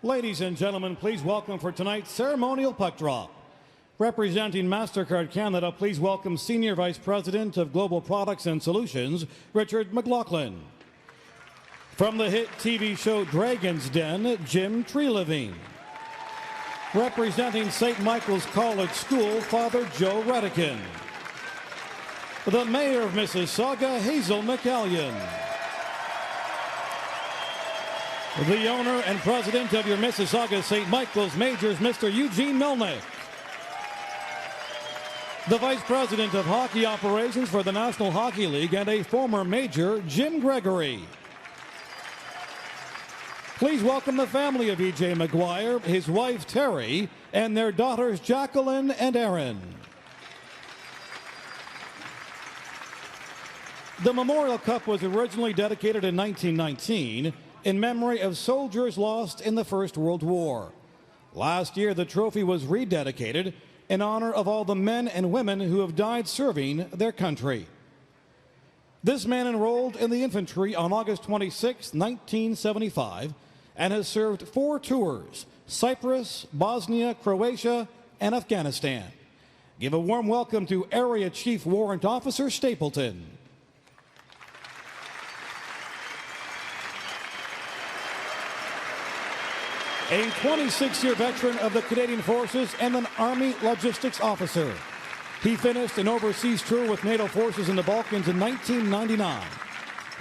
Ladies and gentlemen, please welcome for tonight's ceremonial puck drop. Representing MasterCard Canada, please welcome Senior Vice President of Global Products and Solutions, Richard McLaughlin. From the hit TV show Dragon's Den, Jim Trelevine. Representing St. Michael's College School, Father Joe Redican. The Mayor of Mississauga, Hazel McCallion. The owner and president of your Mississauga St. Michael's Majors, Mr. Eugene Melnick. The Vice President of Hockey Operations for the National Hockey League and a former Major, Jim Gregory. Please welcome the family of E.J. McGuire, his wife Terry, and their daughters Jacqueline and Erin. The Memorial Cup was originally dedicated in 1919 in memory of soldiers lost in the First World War. Last year, the trophy was rededicated in honor of all the men and women who have died serving their country. This man enrolled in the infantry on August 26, 1975, and has served 4 tours: Cyprus, Bosnia, Croatia, and Afghanistan. Give a warm welcome to Area Chief Warrant Officer Stapleton. A 26-year veteran of the Canadian Forces and an Army logistics officer. He finished an overseas tour with NATO forces in the Balkans in 1999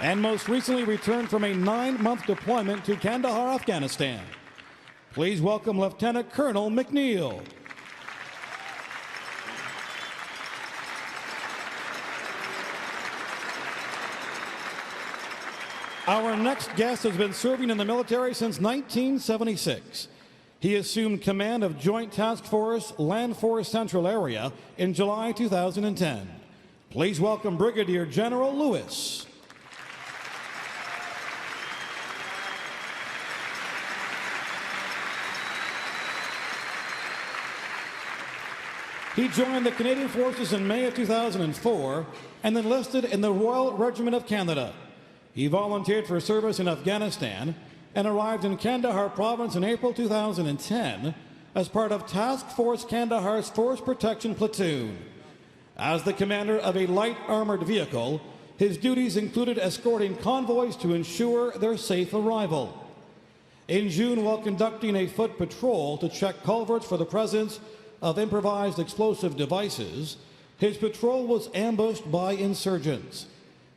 and most recently returned from a 9-month deployment to Kandahar, Afghanistan. Please welcome Lieutenant Colonel McNeil. Our next guest has been serving in the military since 1976. He assumed command of Joint Task Force Land Force Central Area in July 2010. Please welcome Brigadier General Lewis. He joined the Canadian Forces in May of 2004 and enlisted in the Royal Regiment of Canada. He volunteered for service in Afghanistan and arrived in Kandahar province in April 2010 as part of Task Force Kandahar's Force Protection Platoon. As the commander of a light armored vehicle, his duties included escorting convoys to ensure their safe arrival. In June, while conducting a foot patrol to check culverts for the presence of improvised explosive devices, his patrol was ambushed by insurgents.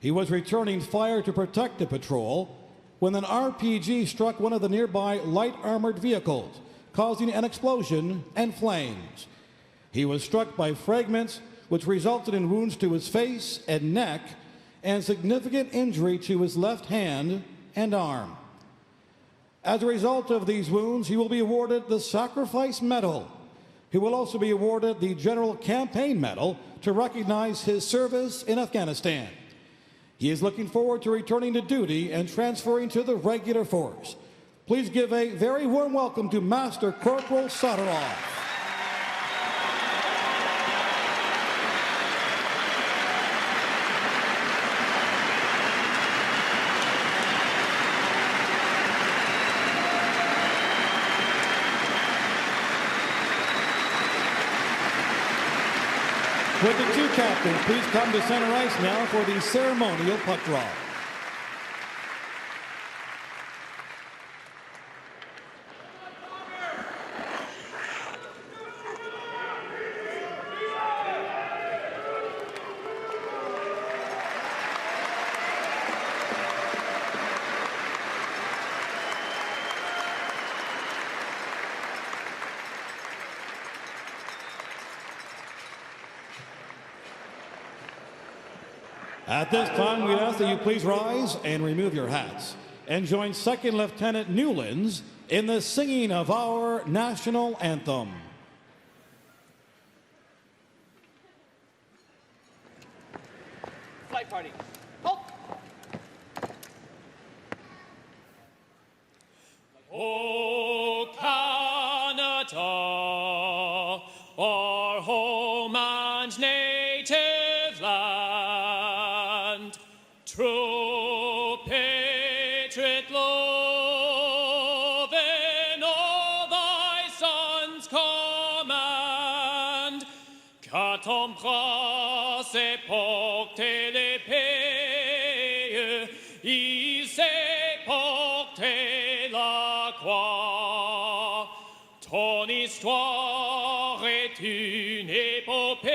He was returning fire to protect the patrol when an RPG struck one of the nearby light armored vehicles, causing an explosion and flames. He was struck by fragments which resulted in wounds to his face and neck and significant injury to his left hand and arm. As a result of these wounds, he will be awarded the Sacrifice Medal. He will also be awarded the General Campaign Medal to recognize his service in Afghanistan. He is looking forward to returning to duty and transferring to the regular force. Please give a very warm welcome to Master Corporal Soderov. Would the 2 captains please come to center ice now for the ceremonial puck drop. At this time, we'd ask that you please rise and remove your hats and join Second Lieutenant Newlands in the singing of our national anthem. Flight party. Halt! Oh, Canada, our home and native land, true patriot love in all t'embrasse et porter l'épée, il sait porter la croix. Ton histoire est une épopée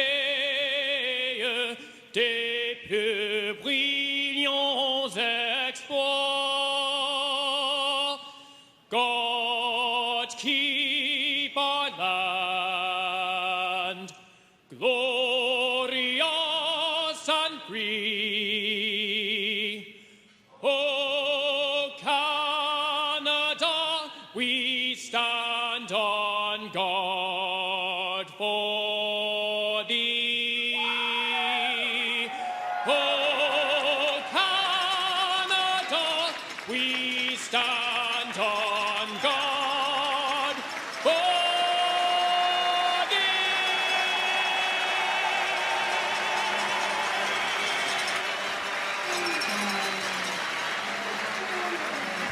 des plus brillants exploits. God keep our land glorious and free. Oh, Canada, we stand on guard for thee. Oh, Canada, we stand on guard for thee.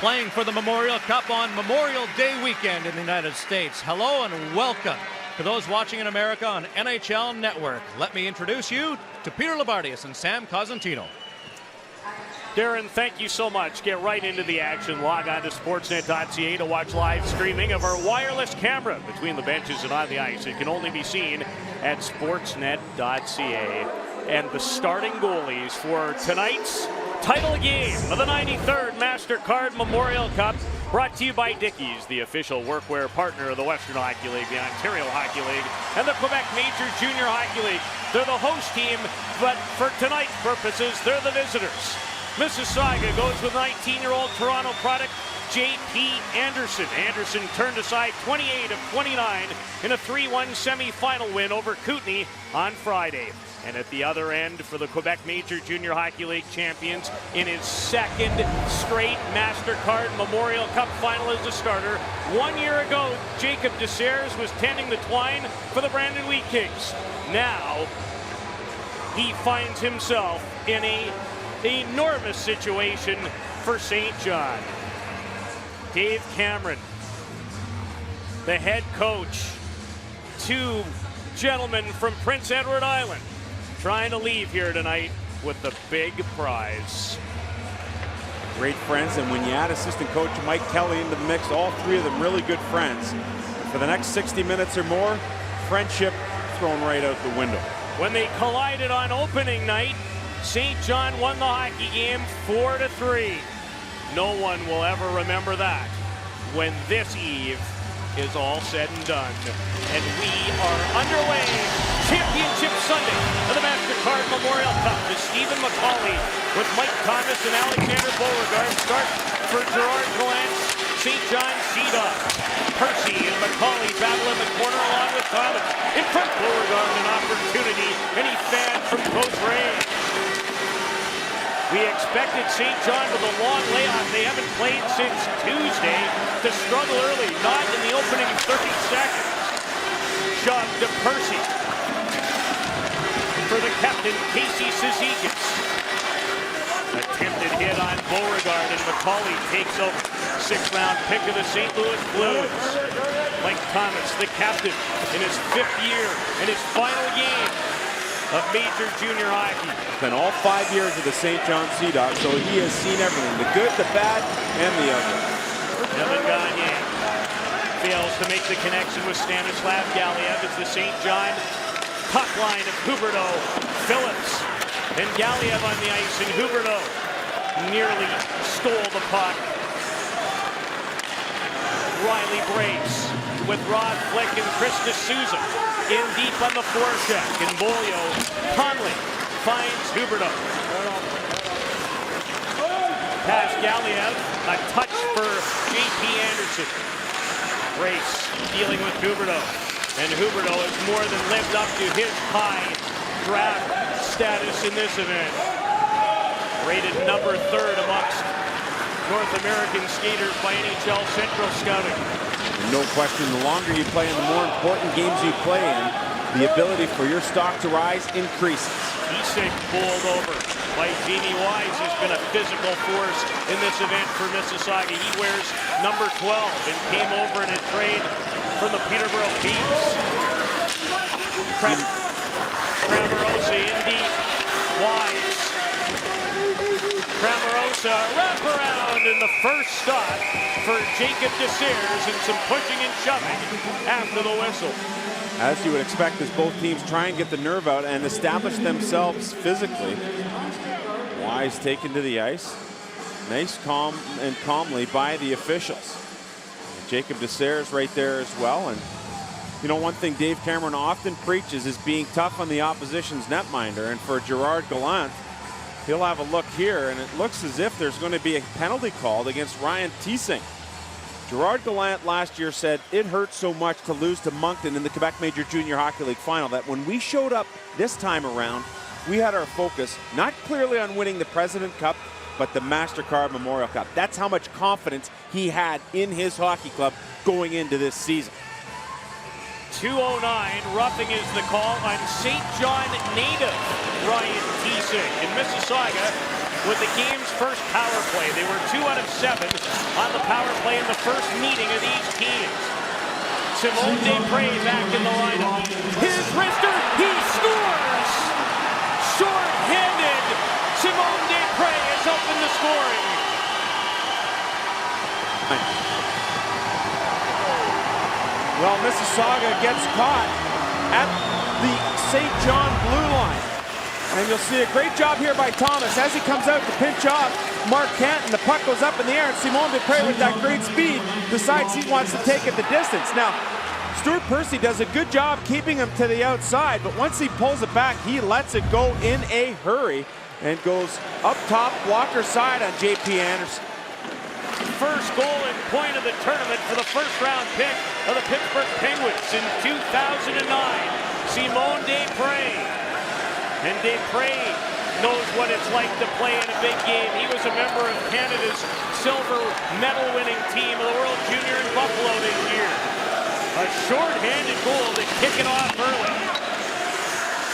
Playing for the Memorial Cup on Memorial Day weekend in the United States. Hello and welcome to those watching in America on NHL Network. Let me introduce you to Peter Labardius and Sam Cosentino. Darren, thank you so much. Get right into the action. Log on to sportsnet.ca to watch live streaming of our wireless camera between the benches and on the ice. It can only be seen at sportsnet.ca. And the starting goalies for tonight's title game of the 93rd MasterCard Memorial Cup, brought to you by Dickies, the official workwear partner of the Western Hockey League, the Ontario Hockey League, and the Quebec Major Junior Hockey League. They're the host team, but for tonight's purposes, they're the visitors. Mississauga goes with 19-year-old Toronto product J.P. Anderson. Anderson turned aside 28 of 29 in a 3-1 semifinal win over Kootenay on Friday. And at the other end for the Quebec Major Junior Hockey League champions in his second straight MasterCard Memorial Cup final as a starter. 1 year ago, Jacob Desers was tending the twine for the Brandon Wheat Kings. Now, he finds himself in an enormous situation for St. John. Dave Cameron, the head coach, two gentlemen from Prince Edward Island, trying to leave here tonight with the big prize. Great friends, and when you add assistant coach Mike Kelly into the mix, all three of them really good friends. For the next 60 minutes or more, friendship thrown right out the window. When they collided on opening night, St. John won the hockey game 4-3. No one will ever remember that when this eve is all said and done. And we are underway. Championship Sunday of the MasterCard Memorial Cup. To Stephen McCauley with Mike Thomas and Alexander Beauregard. Start for Gerard Gallant, St. John Sea-Dog. Percy and McCauley battle in the corner along with Thomas. In front, Beauregard an opportunity, and he fanned from close range. We expected St. John with a long layoff. They haven't played since Tuesday to struggle early, not in the opening 30 seconds. Shove to Percy. For the captain, Casey Cizikas. Attempted hit on Beauregard, and McCauley takes over. Sixth-round pick of the St. Louis Blues. Mike Thomas, the captain, in his 5th year and his final game of major junior hockey. Spent all 5 years of the St. John Sea Dogs, so he has seen everything, the good, the bad, and the ugly. Evan Gagne fails to make the connection with Stanislav Galiev as the St. John top line of Huberdeau, Phillips, and Galiev on the ice, and Huberdeau nearly stole the puck. Riley breaks with Rod Flick and Chris D'Souza in deep on the forecheck, and Bolio Conley finds Huberdeau. Pass Galiev, a touch for J.P. Anderson. Race dealing with Huberdeau, and Huberdeau has more than lived up to his high draft status in this event. Rated number 3rd amongst North American skaters by NHL Central Scouting. No question, the longer you play and the more important games you play in, the ability for your stock to rise increases. Isik bowled over by Jamie Wise, who's been a physical force in this event for Mississauga. He wears number 12 and came over in a trade from the Peterborough Peeps. Cramarosa in deep. Wise. Cramarosa wraparound in the first stop for Jacob Desairs and some pushing and shoving after the whistle. As you would expect, as both teams try and get the nerve out and establish themselves physically. Wise taken to the ice. Nice calm and calmly by the officials. Jacob Desairs right there as well. And you know, one thing Dave Cameron often preaches is being tough on the opposition's netminder. And for Gerard Gallant, he'll have a look here, and it looks as if there's going to be a penalty called against Ryan Teesing. Gerard Gallant last year said it hurt so much to lose to Moncton in the Quebec Major Junior Hockey League final that when we showed up this time around, we had our focus not clearly on winning the President Cup, but the MasterCard Memorial Cup. That's how much confidence he had in his hockey club going into this season. 2:09, roughing is the call on St. John native Ryan Teesing in Mississauga with the game's first power play. They were 2 out of 7 on the power play in the first meeting of these teams. Simone Desprez back in the lineup. His wrister, he scores! Short-handed, Simone Desprez has opened the scoring. Well, Mississauga gets caught at the St. John blue line. And you'll see a great job here by Thomas as he comes out to pinch off Mark Canton. The puck goes up in the air, and Simone Desprez with that great speed decides he wants to take it the distance. Now, Stuart Percy does a good job keeping him to the outside, but once he pulls it back, he lets it go in a hurry and goes up top, blocker side on J.P. Anderson. First goal and point of the tournament for the first-round pick of the Pittsburgh Penguins in 2009, Simone Desprez. And Desprez knows what it's like to play in a big game. He was a member of Canada's silver medal-winning team of the World Junior in Buffalo this year. A short-handed goal to kick it off early.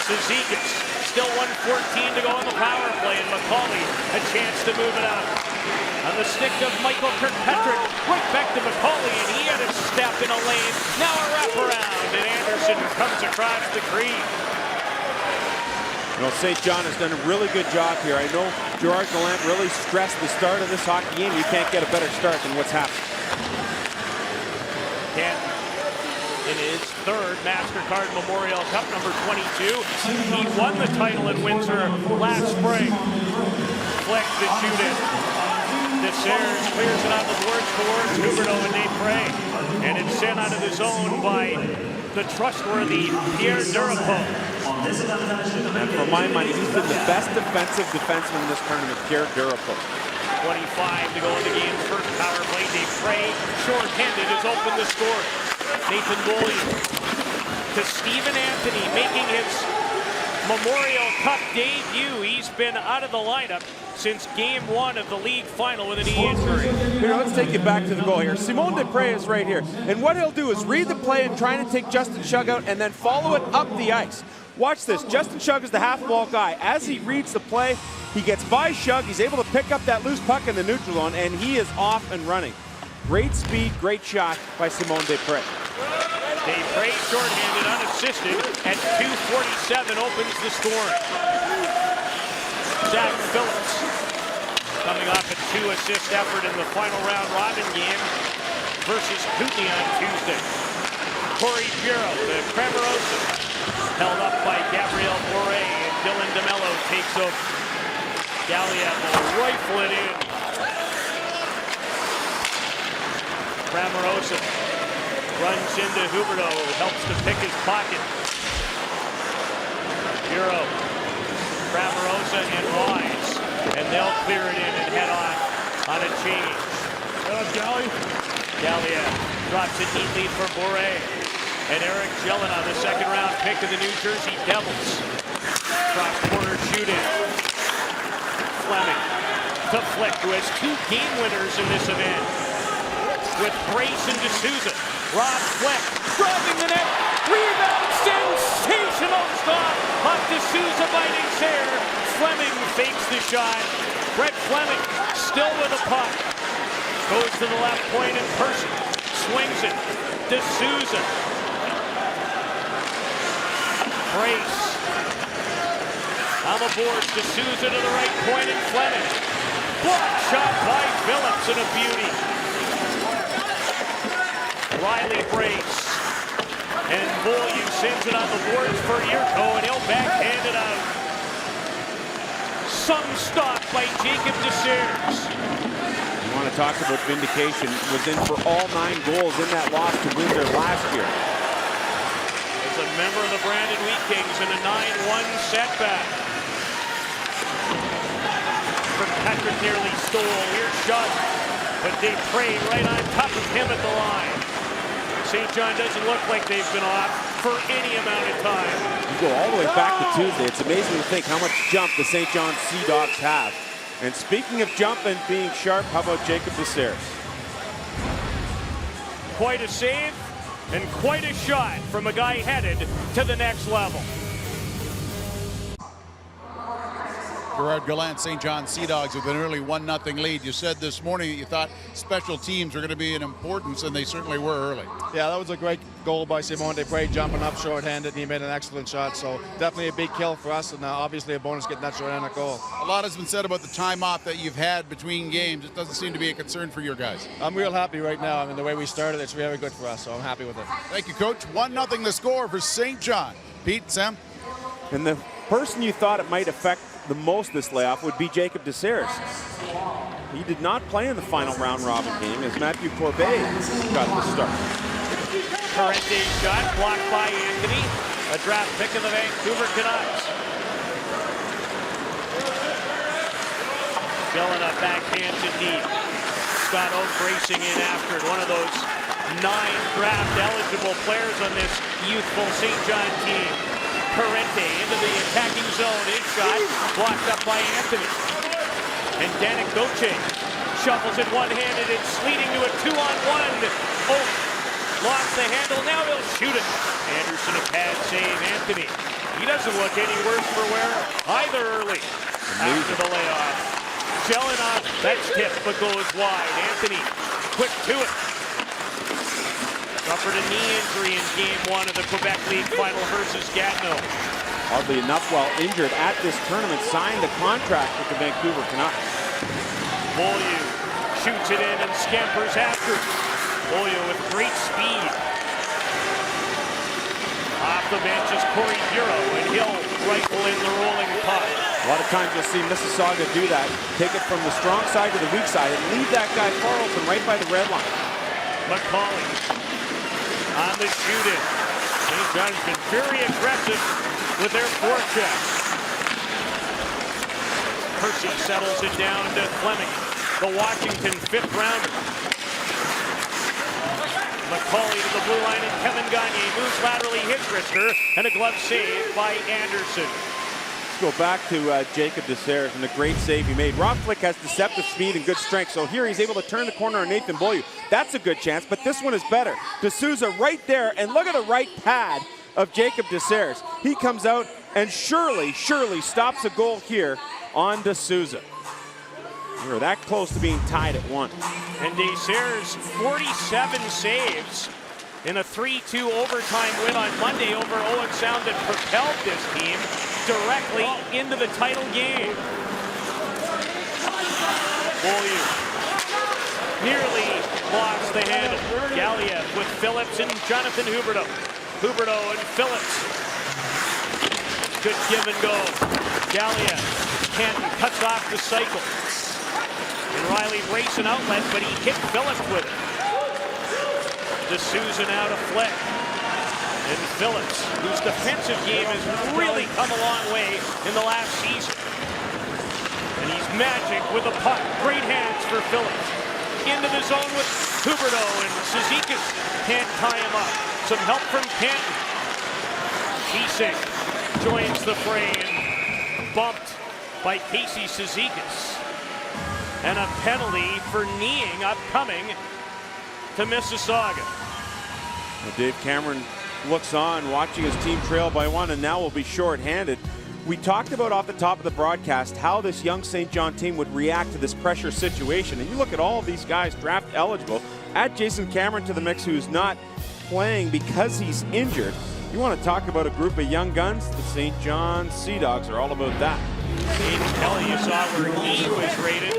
Cizikas, still 1:14 to go on the power play, and McCauley a chance to move it up. On the stick of Michael Kirkpatrick, right back to McCauley, and he had a step in a lane. Now a wraparound, and Anderson comes across the crease. You know, St. John has done a really good job here. I know Gerard Gallant really stressed the start of this hockey game. You can't get a better start than what's happened. Canton in his third MasterCard Memorial Cup, number 22. He won the title in Windsor last spring. Flick to shoot it. Desairs clears it on the boards towards Huberdeau and Desprez. And it's sent out of the zone by the trustworthy Pierre Durapo. And for my money, he's been the best defensive defenseman in this tournament, Pierre Durapo. 25 to go in the game's first power play. Desprez, short-handed, has opened the score. Nathan Beaulieu to Stephen Anthony, making his Memorial Cup debut. He's been out of the lineup since game 1 of the league final with a knee injury. Here, let's take it back to the goal here. Simone Desprez is right here. And what he'll do is read the play and try to take Justin Shugg out and then follow it up the ice. Watch this. Justin Shugg is the half-wall guy. As he reads the play, he gets by Shugg. He's able to pick up that loose puck in the neutral zone, and he is off and running. Great speed, great shot by Simone Desprez. Desprez short-handed, unassisted, at 2:47 opens the scoring. Zach Phillips coming off a 2-assist effort in the final round robin game versus Kootenay on Tuesday. Corey Bureau to Cramarosa, held up by Gabriel Bore, and Dylan DeMello takes over. Galliat will rifle it in. Cramarosa runs into Huberdeau, helps to pick his pocket. Bureau, Cramarosa, and Wise, and they'll clear it in and head on a change. Galliat drops it neatly for Bore. And Eric Jelena, the second-round pick of the New Jersey Devils. Cross-corner shooting. Fleming to Flick, who has 2 game winners in this event. With Brace and D'Souza. Rob Fleck driving the net. Rebound, sensational stop off D'Souza by Desairs. Fleming fakes the shot. Brett Fleming still with a puck. Goes to the left point in person. Swings it. D'Souza. Brace On the boards, D'Souza to the right point and Fleming. Block shot by Phillips and a beauty. Riley breaks. And Beaulieu sends it on the boards for Yurko, and he'll backhand it out. Some stop by Jacob Desers. You want to talk about vindication. Was in for all 9 goals in that loss to Windsor last year. As a member of the Brandon Wheat Kings in a 9-1 setback. Kirkpatrick nearly stole. Here's shot, but they prayed right on top of him at the line. St. John doesn't look like they've been off for any amount of time. You go all the way back to Tuesday. It's amazing to think how much jump the St. John Sea Dogs have. And speaking of jump and being sharp, how about Jacob Desers? Quite a save and quite a shot from a guy headed to the next level. Gerard Gallant, St. John Sea Dogs with an early 1-0 lead. You said this morning that you thought special teams were going to be an importance, and they certainly were early. Yeah, that was a great goal by Simon Desprez, jumping up short-handed, and he made an excellent shot. So definitely a big kill for us, and obviously a bonus getting that short-handed goal. A lot has been said about the time off that you've had between games. It doesn't seem to be a concern for your guys. I'm real happy right now. I mean, the way we started, it's very good for us, so I'm happy with it. Thank you, Coach. 1-0 the score for St. John. Pete, Sam? And the person you thought it might affect the most this layoff would be Jacob Desers. He did not play in the final round-robin game as Matthew Corbet got the start. Parente shot blocked by Anthony. A draft pick of the Vancouver Canucks. Gillena backhands it deep. Scott Oak racing in after it. One of those 9 draft-eligible players on this youthful St. John team. Parente into the attacking zone. His shot blocked up by Anthony. And Danik Goche shuffles it one-handed. It's leading to a 2-on-1. Oak lost the handle. Now he'll shoot it. Anderson a pad save. Anthony. He doesn't look any worse for wear either early. After the layoff. Jelena, that's tipped but goes wide. Anthony quick to it. Suffered a knee injury in Game 1 of the Quebec League final versus Gatineau. Oddly enough, while injured at this tournament, signed a contract with the Vancouver Canucks. Beaulieu shoots it in and scampers after. Beaulieu with great speed. Off the bench is Corey Bureau, and he'll rifle in the rolling puck. A lot of times you'll see Mississauga do that. Take it from the strong side to the weak side and leave that guy far open right by the red line. McCauley on the shoot-in. St. John's been very aggressive with their forecheck. Percy settles it down to Fleming, the Washington 5th rounder. McCauley to the blue line, and Kevin Gagne moves laterally, hits wrister, and a glove save by Anderson. Let's go back to Jacob Desers and the great save he made. Rob Flick has deceptive speed and good strength, so here he's able to turn the corner on Nathan Beaulieu. That's a good chance, but this one is better. D'Souza right there, and look at the right pad of Jacob Desers. He comes out and surely stops a goal here on D'Souza. We were that close to being tied at 1. And Desers 47 saves in a 3-2 overtime win on Monday over Owen Sound that propelled this team directly into the title game. Beaulieu nearly blocks the handle. Galiev with Phillips and Jonathan Huberdeau. Huberdeau and Phillips. Good give and go. Galiev, Canton cuts off the cycle. And Riley racing outlet, but he hit Phillips with it. D'Souza now to Fleck. And Phillips, whose defensive game has really come a long way in the last season. And he's magic with a puck. Great hands for Phillips. Into the zone with Huberdeau, and Cizikas can't tie him up. Some help from Canton. Keesing joins the fray and bumped by Casey Cizikas. And a penalty for kneeing upcoming to Mississauga. Well, Dave Cameron looks on, watching his team trail by 1, and now will be shorthanded. We talked about off the top of the broadcast how this young St. John team would react to this pressure situation. And you look at all of these guys draft eligible. Add Jason Cameron to the mix, who's not playing because he's injured. You want to talk about a group of young guns? The St. John Sea Dogs are all about that. Aiden Kelly, you saw where he was rated.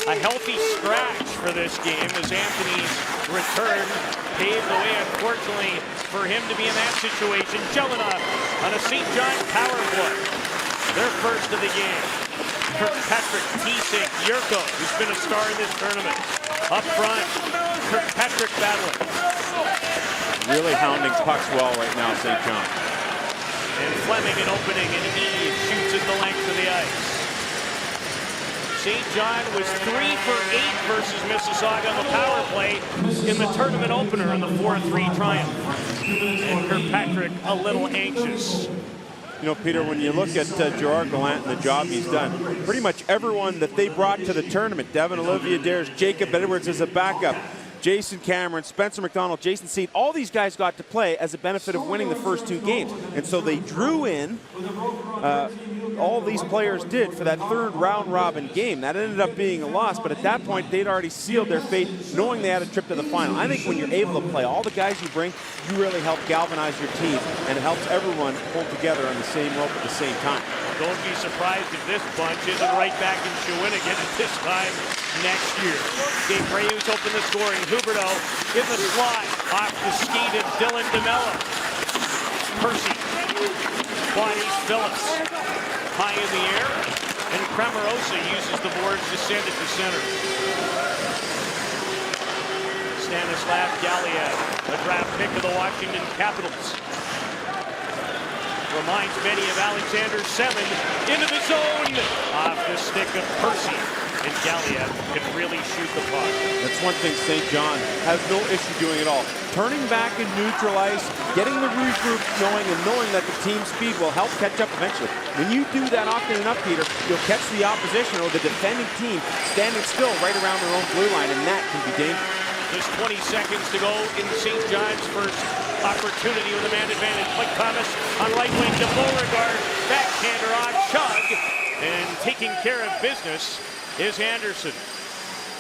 A healthy scratch for this game as Anthony's return paved the way, unfortunately, for him to be in that situation. Jelena on a St. John power play. Their first of the game. Kirkpatrick, T-Sig, Yurko, who's been a star in this tournament. Up front, Kirkpatrick battling. Really hounding pucks well right now, St. John. And Fleming an opening, and he shoots at the length of the ice. St. John was 3 for 8 versus Mississauga on the power play in the tournament opener in the 4-3 triumph. And Kirkpatrick a little anxious. You know, Peter, when you look at Gerard Gallant and the job he's done, pretty much everyone that they brought to the tournament, Devin Olivia Dares, Jacob Edwards as a backup, Jason Cameron, Spencer McDonald, Jason Seed, all these guys got to play as a benefit of winning the first 2 games. And so they drew in, all these players did for that third round robin game. That ended up being a loss, but at that point they'd already sealed their fate knowing they had a trip to the final. I think when you're able to play all the guys you bring, you really help galvanize your team, and it helps everyone pull together on the same rope at the same time. Don't be surprised if this bunch isn't right back in Shawinigan at this time next year. Dave Rayu's opened the scoring. Huberto in the slot off the skate of Dylan DeMello. Percy, Juanis Phillips, high in the air, and Cramarosa uses the boards to send it to center. Stanislav Galiev, a draft pick of the Washington Capitals. Reminds many of Alexander Semin into the zone. Off the stick of Percy. And Galiev can really shoot the puck. That's one thing St. John has no issue doing at all. Turning back and neutral ice, getting the regroup knowing that the team speed will help catch up eventually. When you do that often enough, Peter, you'll catch the opposition or the defending team standing still right around their own blue line, and that can be dangerous. There's 20 seconds to go in St. John's first opportunity with a man advantage. Mike Thomas on right wing to Beauregard. Backhander on Chug. And taking care of business is Anderson.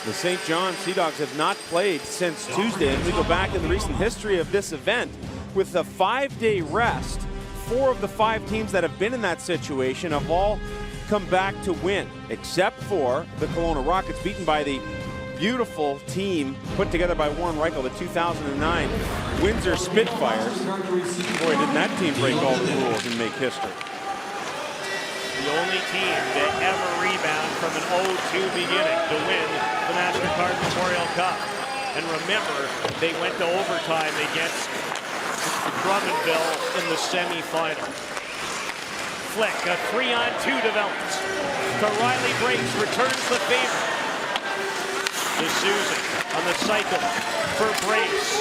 The St. John Sea Dogs have not played since Tuesday, and we go back in the recent history of this event. With a 5-day rest, 4 of the 5 teams that have been in that situation have all come back to win, except for the Kelowna Rockets, beaten by the beautiful team put together by Warren Reichel, the 2009 Windsor Spitfires. Boy, didn't that team break all the rules and make history. The only team to ever rebound from an 0-2 beginning to win the MasterCard Memorial Cup. And remember, they went to overtime against Drummondville in the semifinal. Flick, a 3-on-2 develops. To Riley Briggs, returns the favor. To Susan on the cycle for Briggs.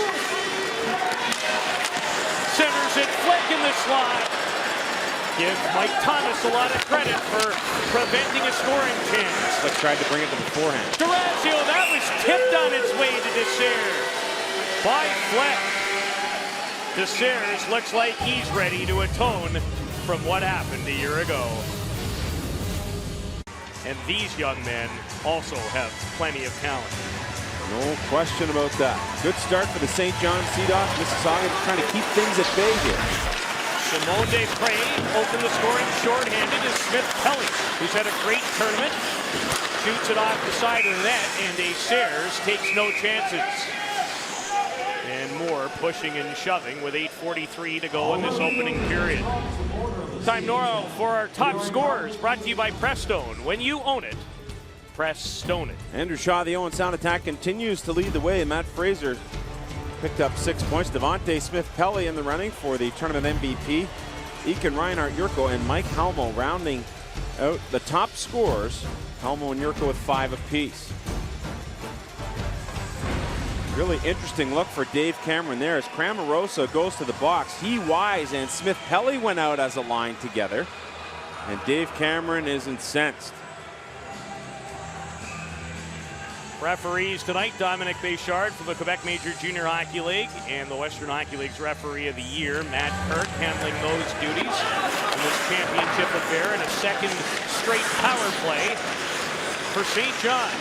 Centers it, Flick in the slot. Give Mike Thomas a lot of credit for preventing a scoring chance. Flick tried to bring it to the forehand. Durazio, that was tipped on its way to Desers by Flick. Desers looks like he's ready to atone from what happened a year ago. And these young men also have plenty of talent. No question about that. Good start for the St. John Sea Dogs. Mississauga trying to keep things at bay here. Simone Desprez opened the scoring shorthanded is Smith Kelly, who's had a great tournament. Shoots it off the side of the net, and Desers takes no chances. And more pushing and shoving with 8:43 to go in this opening period. Time now for our top scorers, brought to you by Prestone. When you own it, Prestone it. Andrew Shaw, the Owen Sound attack, continues to lead the way. Matt Fraser picked up 6 points. Devontae Smith-Pelly in the running for the tournament MVP. Eakin Reinhardt, Yurko, and Mike Halmo rounding out the top scorers. Halmo and Yurko with 5 apiece. Really interesting look for Dave Cameron there as Cramarosa goes to the box. He, Wise, and Smith-Pelly went out as a line together. And Dave Cameron is incensed. Referees tonight, Dominic Béchard from the Quebec Major Junior Hockey League and the Western Hockey League's Referee of the Year, Matt Kirk, handling those duties in this championship affair, and a second straight power play for St. John.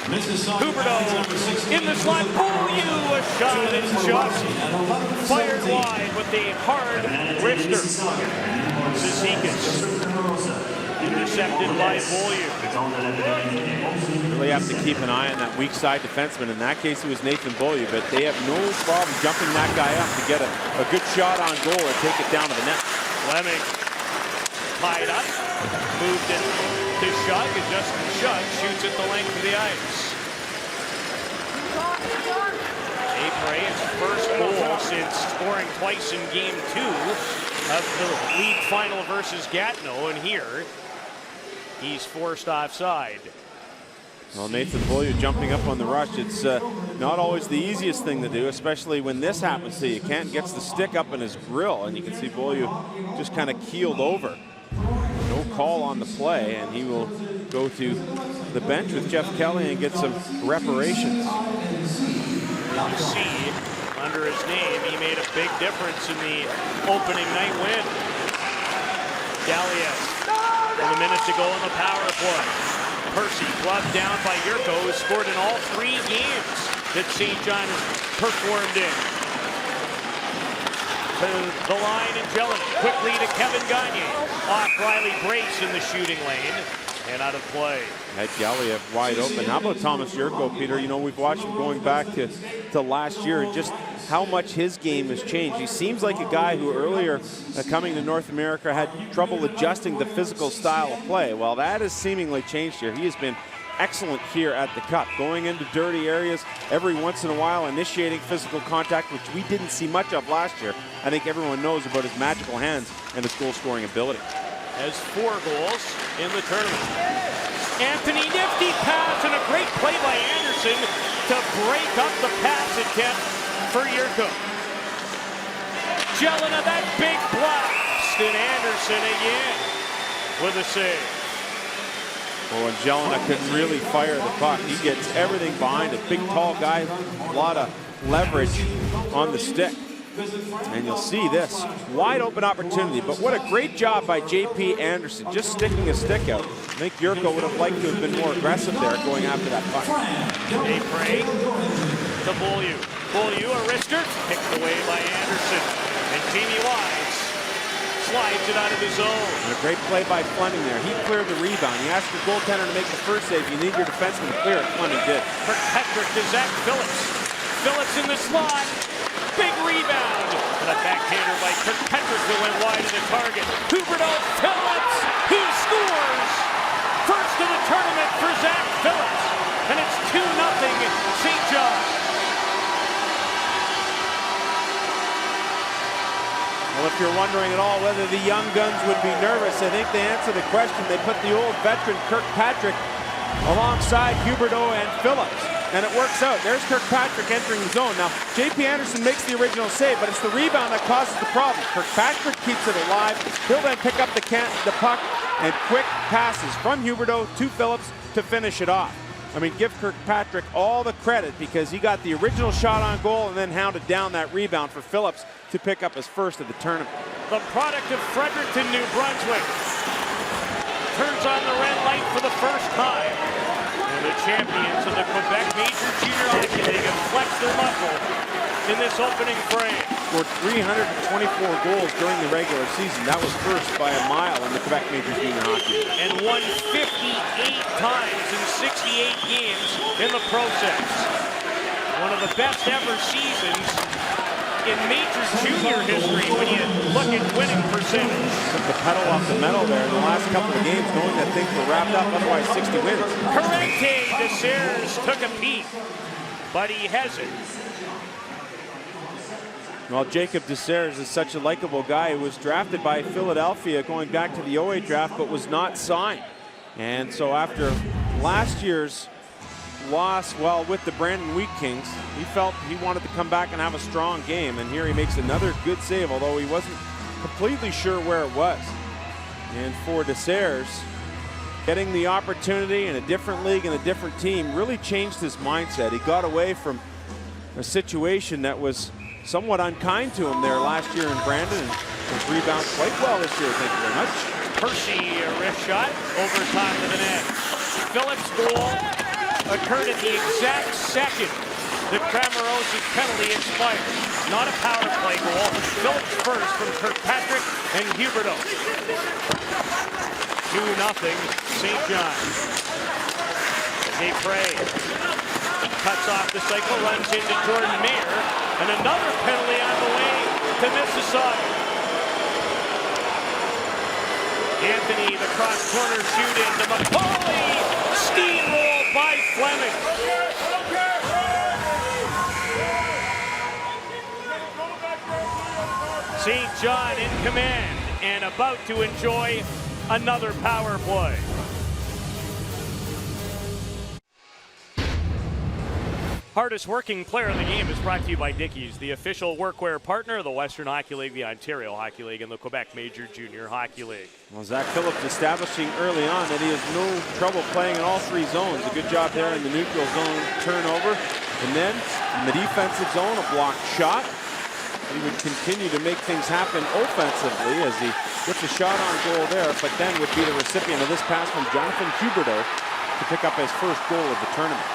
Huberdeau in the slot. Beaulieu, a shot is just fired wide with the hard wrister. Zizekas intercepted by Beaulieu. Really have to keep an eye on that weak side defenseman. In that case, it was Nathan Beaulieu, but they have no problem jumping that guy up to get a good shot on goal or take it down to the net. Fleming tied up, moved it to Shug, and Justin Shug shoots at the length of the ice. Apray's first goal since scoring twice in Game 2 of the league final versus Gatineau, and here he's forced offside. Well, Nathan Beaulieu jumping up on the rush. It's not always the easiest thing to do, especially when this happens to you. Kent gets the stick up in his grill, and you can see Beaulieu just kind of keeled over. No call on the play, and he will go to the bench with Jeff Kelly and get some reparations. You see, under his name, he made a big difference in the opening night win. Galliet, with a minute to go in the power play. Percy gloved down by Yurko, who scored in all 3 games that St. John has performed in. To the line, and Jelena quickly to Kevin Gagne. Off Riley Brace in the shooting lane and out of play. Had Galliet wide open. How about Thomas Yurko, Peter? You know, we've watched him going back to last year and just how much his game has changed. He seems like a guy who earlier coming to North America had trouble adjusting the physical style of play. Well, that has seemingly changed here. He has been excellent here at the Cup, going into dirty areas every once in a while, initiating physical contact, which we didn't see much of last year. I think everyone knows about his magical hands and his goal-scoring ability. Has 4 goals in the tournament. Anthony, nifty pass and a great play by Anderson to break up the pass attempt for Yurko. Jelena, that big blast, and Anderson again with a save. Well, when Jelena couldn't really fire the puck, he gets everything behind it. Big, tall guy, a lot of leverage on the stick. And you'll see this wide open opportunity, but what a great job by J.P. Anderson, just sticking a stick out. I think Yurko would have liked to have been more aggressive there going after that puck. Aprey to Beaulieu. Beaulieu, a wrister, picked away by Anderson. And Jamie Wise slides it out of his zone. And a great play by Fleming there. He cleared the rebound. He asked your goaltender to make the first save. You need your defenseman to clear it. Fleming did. Kirkpatrick to Zach Phillips. Phillips in the slot. Big rebound. And a backhander by Kirkpatrick who went wide of the target. Huberdeau, Phillips, who scores? First of the tournament for Zach Phillips. And it's 2-0 St. John. Well, if you're wondering at all whether the young guns would be nervous, I think they answer the question. They put the old veteran Kirkpatrick alongside Huberdeau and Phillips. And it works out. There's Kirkpatrick entering the zone. Now, J.P. Anderson makes the original save, but it's the rebound that causes the problem. Kirkpatrick keeps it alive. He'll then pick up the puck and quick passes from Huberdeau to Phillips to finish it off. I mean, give Kirkpatrick all the credit because he got the original shot on goal and then hounded down that rebound for Phillips to pick up his first of the tournament. The product of Fredericton, New Brunswick, turns on the red light for the first time. And the champions of the Quebec Major Junior Hockey League have flexed their muscle in this opening frame. Scored 324 goals during the regular season. That was first by a mile in the Quebec Major Junior Hockey League. And won 58 times in 68 games in the process. One of the best ever seasons in Major Junior history when you look at winning percentage. Took the pedal off the metal there in the last couple of games, knowing that things were wrapped up, otherwise 60 wins. Corrente, Desers took a peek, but he hasn't. Well, Jacob Desers is such a likable guy. He was drafted by Philadelphia going back to the 08 draft, but was not signed. And so after last year's loss, well, with the Brandon Wheat Kings, he felt he wanted to come back and have a strong game. And here he makes another good save, although he wasn't completely sure where it was. And for Desers, getting the opportunity in a different league and a different team really changed his mindset. He got away from a situation that was somewhat unkind to him there last year in Brandon, and has rebounded quite well this year. Thank you very much. Percy, a wrist shot over top of the net. Phillips goal occurred at the exact second that Cramerosa's penalty expired. Not a power play goal. Phillips first from Kirkpatrick and Huberdeau. 2-0 St. John. Desprez cuts off the cycle, runs into Jordan Mayer, and another penalty on the way to Mississauga. Anthony, the cross corner shoot into McCauley, steamrolled by Fleming. St. John in command and about to enjoy another power play. Hardest working player in the game is brought to you by Dickies, the official workwear partner of the Western Hockey League, the Ontario Hockey League, and the Quebec Major Junior Hockey League. Well, Zach Phillips establishing early on that he has no trouble playing in all three zones. A good job there in the neutral zone turnover. And then in the defensive zone, a blocked shot. He would continue to make things happen offensively as he gets a shot on goal there, but then would be the recipient of this pass from Jonathan Huberdeau to pick up his first goal of the tournament.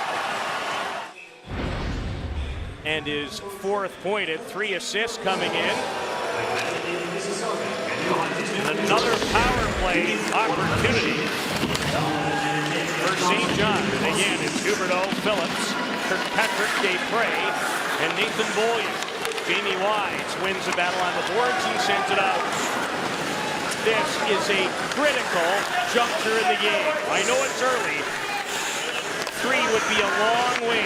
And his fourth point at 3 assists coming in. Another power play opportunity for St. John. And again, it's Huberdeau, Phillips, Kirkpatrick, Desprez, and Nathan Beaulieu. Jamie Wise wins the battle on the boards and sends it out. This is a critical juncture in the game. I know it's early. 3 would be a long way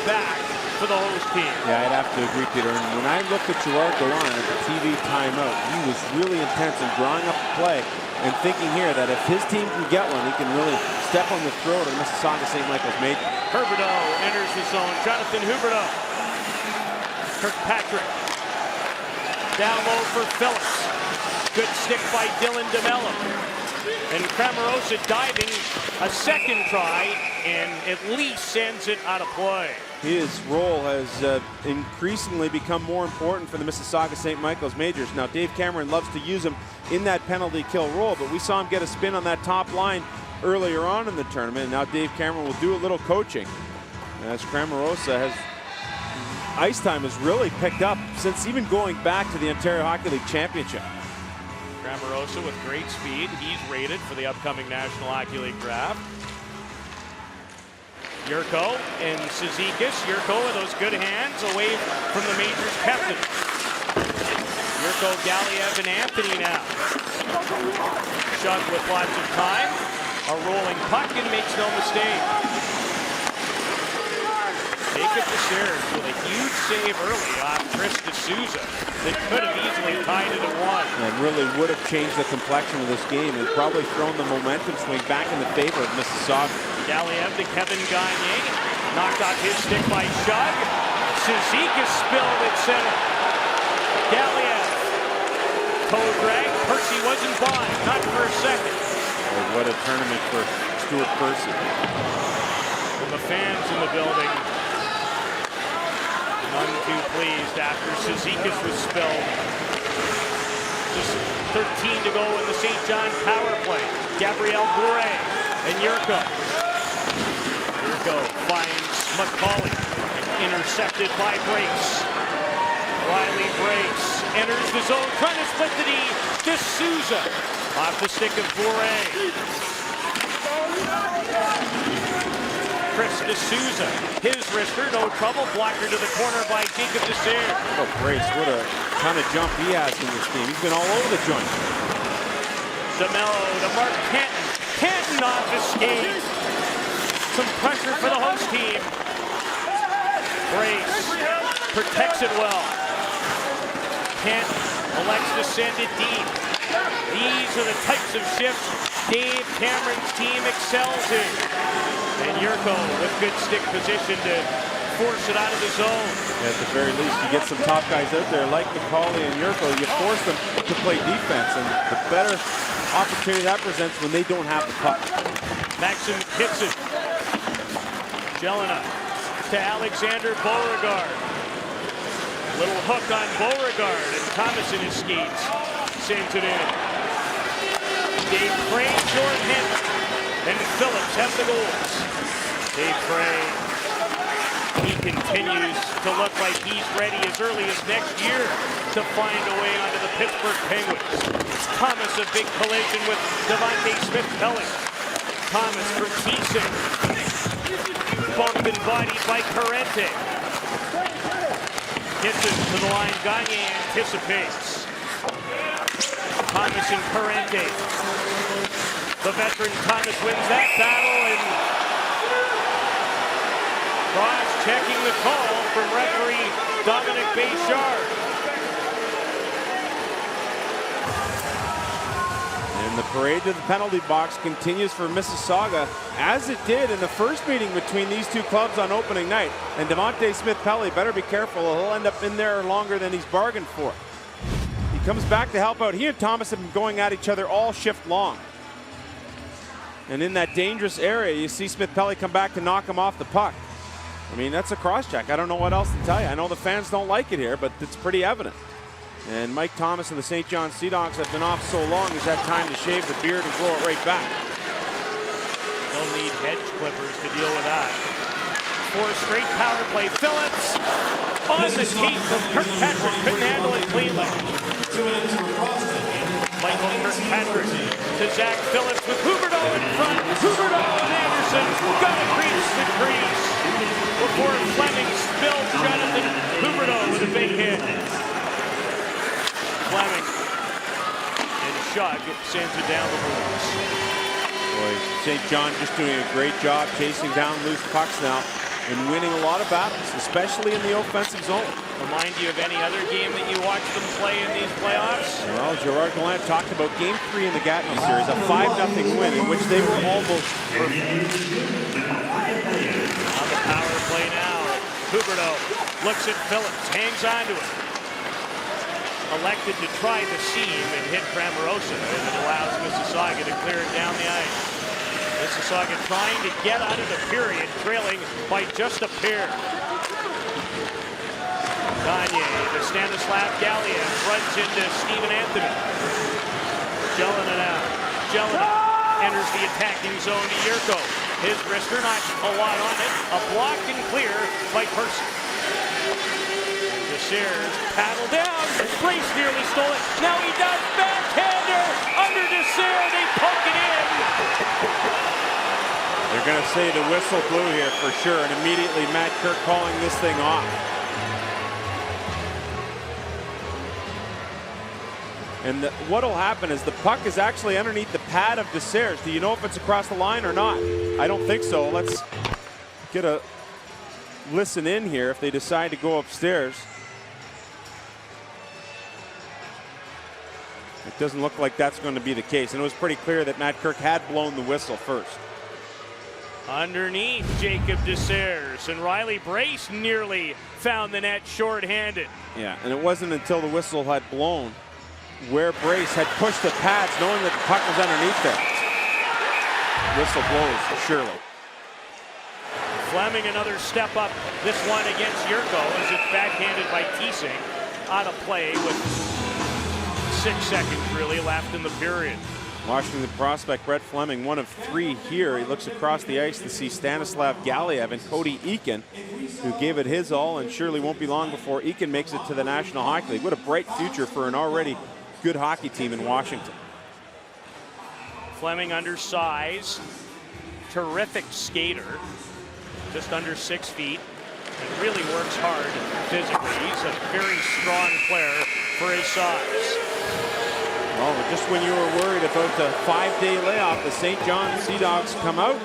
back for the host team. Yeah, I'd have to agree, Peter. And when I looked at Gerard Gallant at the TV timeout, he was really intense in drawing up the play and thinking here that if his team can get one, he can really step on the throat of Mississauga St. Michael's Major. Huberdeau enters the zone. Jonathan Huberdeau. Kirkpatrick. Down low for Phillips. Good stick by Dylan DeMello. And Cramerosa diving a second try and at least sends it out of play. His role has increasingly become more important for the Mississauga St. Michael's Majors. Now, Dave Cameron loves to use him in that penalty kill role, but we saw him get a spin on that top line earlier on in the tournament. Now Dave Cameron will do a little coaching as Cramerosa has ice time has really picked up since even going back to the Ontario Hockey League Championship. Cramerosa with great speed. He's rated for the upcoming National Hockey League draft. Yurko and Cizikas. Yurko with those good hands away from the Majors captain. Yurko, Galiev, and Anthony now. Shot with lots of time. A rolling puck and makes no mistake. Jacob DeSerres with a huge save early off Chris D'Souza that could have easily tied it at 1. And really would have changed the complexion of this game and probably thrown the momentum swing back in the favor of Mississauga. Galiev to Kevin Gagne. Knocked off his stick by Shug. Cizikas spilled at center. Galiev. Toe drag. Percy wasn't by. Not for a second. Oh, what a tournament for Stuart Percy. From the fans in the building. None too pleased after Cizikas was spilled. Just 13 to go in the St. John power play. Gabriel Bourret and Yurko. Yurko finds McCauley. Intercepted by Brace. Riley Brace enters the zone, trying to split the D. D'Souza off the stick of Bourret. Chris D'Souza, his wrister, no trouble. Blocker to the corner by Jacob DeSerres. Oh, Brace, what a ton of jump he has in this game. He's been all over the joint. DeMello to Mark Canton. Canton off the skate. Some pressure for the host team. Brace protects it well. Canton elects to send it deep. These are the types of shifts Dave Cameron's team excels in. And Yurko with good stick position to force it out of the zone. At the very least, you get some top guys out there like McCauley and Yurko. You force them to play defense, and the better opportunity that presents when they don't have the puck. Maxim Kitson. Jelena to Alexander Beauregard. Little hook on Beauregard, and Thomas in his skates sends it in. Dave Crane shorthanded, and Phillips have the goals. Dave Frey, he continues to look like he's ready as early as next year to find a way onto the Pittsburgh Penguins. Thomas, a big collision with Devante Smith-Pelly. Thomas for Thiessen. Bumped and bodied by Corrente. Hits it to the line. Gagne anticipates. Thomas and Corrente. The veteran Thomas wins that battle, and cross-checking the call from referee Dominic Béchard. And the parade to the penalty box continues for Mississauga, as it did in the first meeting between these two clubs on opening night. And Devante Smith-Pelly better be careful, or he'll end up in there longer than he's bargained for. He comes back to help out. He and Thomas have been going at each other all shift long. And in that dangerous area, you see Smith-Pelly come back to knock him off the puck. I mean, that's a cross-check. I don't know what else to tell you. I know the fans don't like it here, but it's pretty evident. And Mike Thomas and the St. John Sea Dogs have been off so long, he's had time to shave the beard and grow it right back. They'll need hedge clippers to deal with that. 4 straight power play. Phillips on the teeth of Kirkpatrick. Couldn't handle it cleanly. Michael Kirkpatrick to Zach Phillips with Huberdeau in front. Huberdeau and Anderson got a crease to crease before Fleming spilled Jonathan Huberdeau with a big hit. Fleming and Shug sends it down the boards. Boy, St. John just doing a great job chasing down loose pucks now and winning a lot of battles, especially in the offensive zone. Remind you of any other game that you watched them play in these playoffs? Well, Gerard Gallant talked about Game 3 in the Gatineau series, a 5-0 win in which they were almost perfect. On the power play now, Huberdeau looks at Phillips, hangs on to it. Elected to try the seam and hit Cramarosa, and it allows Mississauga to clear it down the ice. Mississauga trying to get out of the period, trailing by just a pair. Gagne to Stanislav Galiev, runs into Stephen Anthony. Jelena now. Jelena enters the attacking zone to Yurko. His wrister, not a lot on it. A blocked and clear by Person. Desairs paddle down. Brace nearly stole it. Now he does. Backhander under Desairs. They poke it in. They're going to say the whistle blew here for sure, and immediately Matt Kirk calling this thing off. And what'll happen is the puck is actually underneath the pad of Desairs. Do you know if it's across the line or not? I don't think so. Let's get a listen in here if they decide to go upstairs. It doesn't look like that's going to be the case. And it was pretty clear that Matt Kirk had blown the whistle first. Underneath Jacob Desairs, and Riley Brace nearly found the net short-handed. Yeah, and it wasn't until the whistle had blown where Brace had pushed the pads knowing that the puck was underneath there. Whistle blows, surely. Fleming another step up, this one against Yurko as it's backhanded by Thiessen. Out of play with 6 seconds really left in the period. Washington prospect Brett Fleming, one of 3 here. He looks across the ice to see Stanislav Galiev and Cody Eakin, who gave it his all, and surely won't be long before Eakin makes it to the National Hockey League. What a bright future for an already good hockey team in Washington. Fleming undersized, terrific skater, just under 6 feet, and really works hard physically. He's a very strong player for his size. Well, just when you were worried about the 5-day layoff, the St. John Sea Dogs come out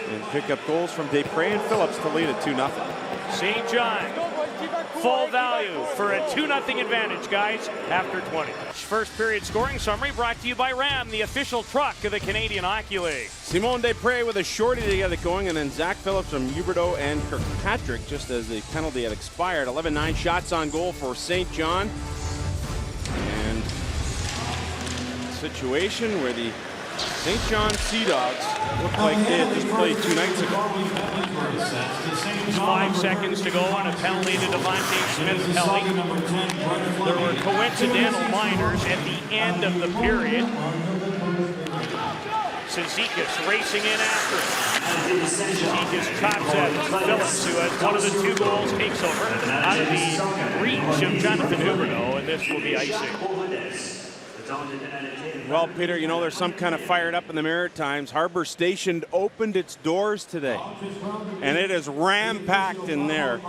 and pick up goals from Desprez and Phillips to lead it 2-0. St. John, full value for a 2-0 advantage, guys, after 20. First period scoring summary brought to you by Ram, the official truck of the Canadian Hockey League. Simon Desprez with a shorty to get it going, and then Zach Phillips from Huberdeau and Kirkpatrick just as the penalty had expired. 11-9 shots on goal for St. John. And situation where the St. John Sea Dogs look like they had just played 2 nights ago. 5 seconds to go on a penalty to Devante Smith-Pelly. There were coincidental minors at the end of the period. Phillips and Zekas racing in after him. Zekas chops at Phillips, who has one of the 2 goals, takes over out of the reach of Jonathan Huberdeau, and this will be icing. Well, Peter, you know, there's some kind of fired up in the Maritimes. Harbor Station opened its doors today, and it is ram-packed in there.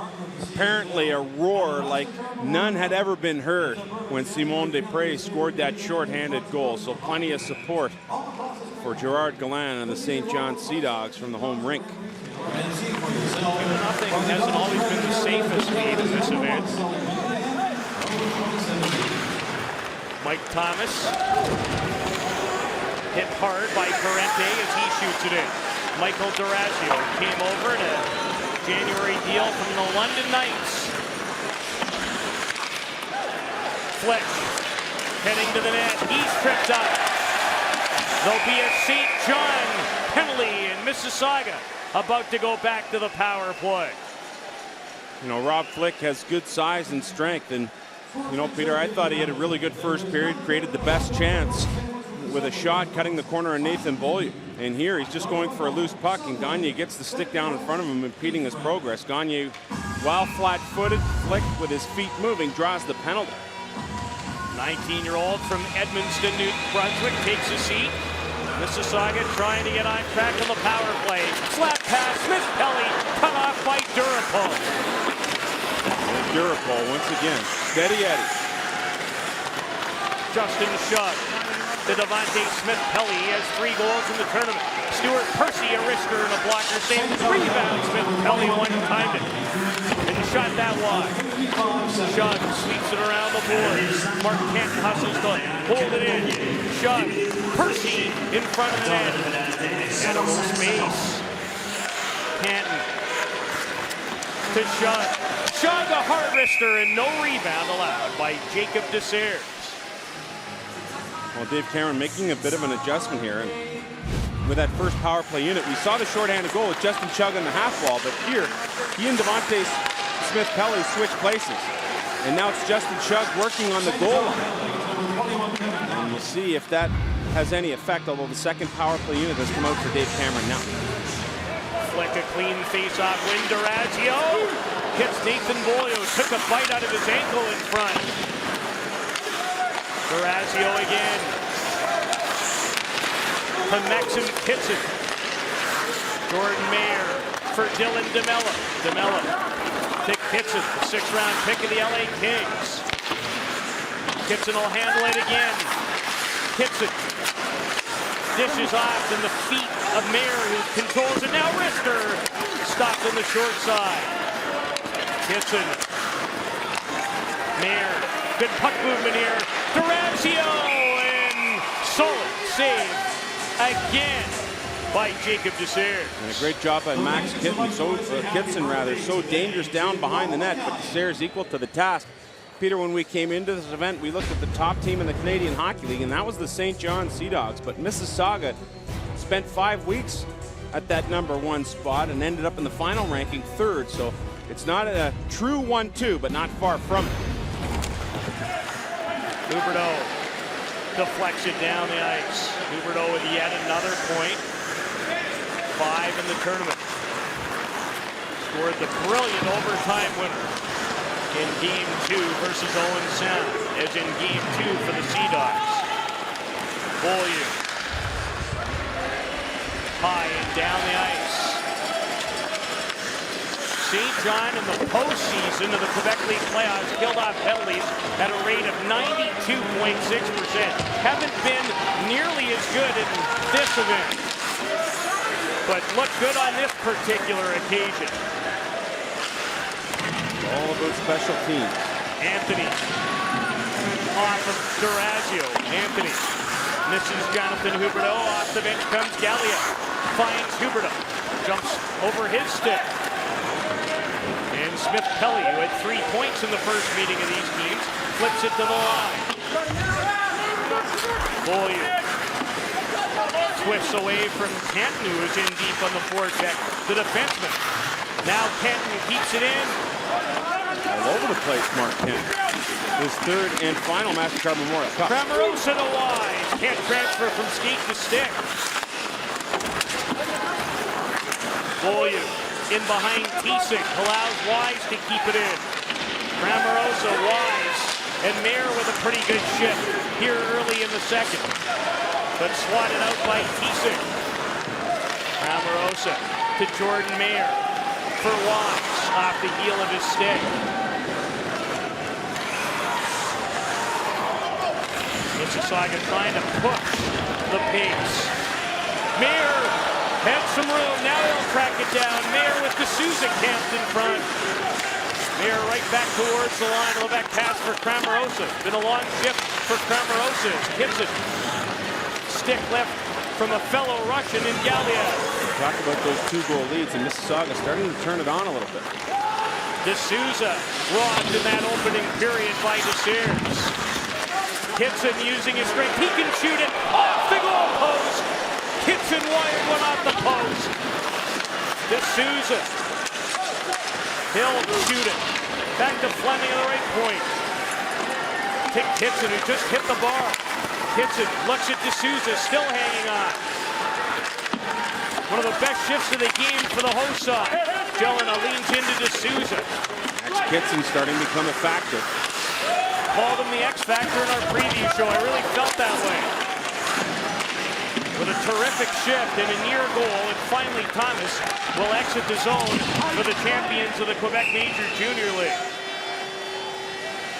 Apparently a roar like none had ever been heard when Simon Desprez scored that short-handed goal. So plenty of support for Gerard Gallant and the St. John Sea Dogs from the home rink. 2-0 hasn't always been the safest lead in this event. Mike Thomas hit hard by Parente as he shoots it in. Michael D'Orazio came over in a January deal from the London Knights. Flick heading to the net. He's tripped up. There'll be a St. John penalty in Mississauga, about to go back to the power play. You know, Rob Flick has good size and strength, and you know, Peter, I thought he had a really good first period, created the best chance with a shot cutting the corner on Nathan Beaulieu. And here he's just going for a loose puck, and Gagne gets the stick down in front of him, impeding his progress. Gagne, while flat-footed, Flick with his feet moving, draws the penalty. 19-year-old from Edmundston, New Brunswick, takes a seat. Mississauga trying to get on track on the power play. Slap pass, Smith Pelly, cut off by Durapol. Durapol once again, steady Eddie. Justin Shubb to Devontae Smith Pelly. He has 3 goals in the tournament. Stuart Percy, a wrister and a blocker save. Rebound, Smith Pelly one-timed it. And shot that wide. Shubb sweeps it around the boards. Mark Kent hustles to hold it in. Shubb, Percy in front of the net. And a little space. Canton to Shubb. Shubb, a hard wrister, and no rebound allowed by Jacob Desairs. Well, Dave Cameron making a bit of an adjustment here. And with that first power play unit, we saw the shorthanded goal with Justin Chugg on the half wall, but here, he and Devontae Smith Pelly switch places. And now it's Justin Chugg working on the goal line. And we'll see if that has any effect, although the second power play unit has come out for Dave Cameron now. Flick a clean face-off win. D'Orazio hits Nathan Beaulieu. Took a bite out of his ankle in front. D'Orazio again. From Maxim Kitson. Jordan Mayer for Dylan DeMello. DeMello to Kitson, the 6th-round pick of the LA Kings. Kitson will handle it again. Kitson dishes off in the feet of Mayer, who controls it. Now wrister stopped on the short side. Kitson. Mayer. Good puck movement here. D'Orazio, and solid save again by Jacob Desairs. And a great job by Max Kitson, so dangerous down behind the net, but Desairs equal to the task. Peter, when we came into this event, we looked at the top team in the Canadian Hockey League, and that was the St. John Sea Dogs. But Mississauga spent 5 weeks at that #1 spot and ended up in the final ranking 3rd. So it's not a true 1-2, but not far from it. Huberdeau deflects it down the ice. Huberdeau with yet another point. 5 in the tournament. Scored the brilliant overtime winner in Game 2 versus Owen Sound, as in Game 2 for the Sea Dogs. Beaulieu. High and down the ice. St. John in the postseason of the Quebec League playoffs killed off penalties at a rate of 92.6%. Haven't been nearly as good in this event, but look good on this particular occasion. All about special teams. Anthony off of D'Orazio. Anthony misses Jonathan Huberdeau. Off the bench comes Gallia. Finds Huberdeau. Jumps over his stick. And Smith Pelly, who had 3 points in the first meeting of these teams, flips it to the line. Beaulieu twists away from Kenton, who is in deep on the forecheck. The defenseman. Now Kenton keeps it in. All over the place, Mark Kent. His 3rd and final MasterCard Memorial Cup. Cramarosa to wide. Can't transfer from skate to stick. Beaulieu in behind Tiesic, allows Wise to keep it in. Cramarosa, Wise, and Mayer with a pretty good shift here early in the second. But swatted out by Tiesic. Cramarosa to Jordan Mayer for Wise off the heel of his stick. Mississauga trying to push the pace. Mayer had some room. Now he'll track it down. Mayer with D'Souza camped in front. Mayer right back towards the line. Levesque pass for Cramarosa. Been a long shift for Cramarosa. Kitson. Stick left from a fellow Russian in Gallia. Talk about those 2-goal leads, and Mississauga starting to turn it on a little bit. D'Souza robbed in that opening period by Desires. Kitson using his strength. He can shoot it off the goal post. Kitson wired one off the post. D'Souza. He'll shoot it. Back to Fleming at the right point. To Kitson, who just hit the bar. Kitson looks at D'Souza, still hanging on. One of the best shifts of the game for the host side. Jelena leans into D'Souza. That's Kitson starting to become a factor. Called him the X Factor in our preview show. I really felt that way. With a terrific shift and a near goal, and finally Thomas will exit the zone for the champions of the Quebec Major Junior League.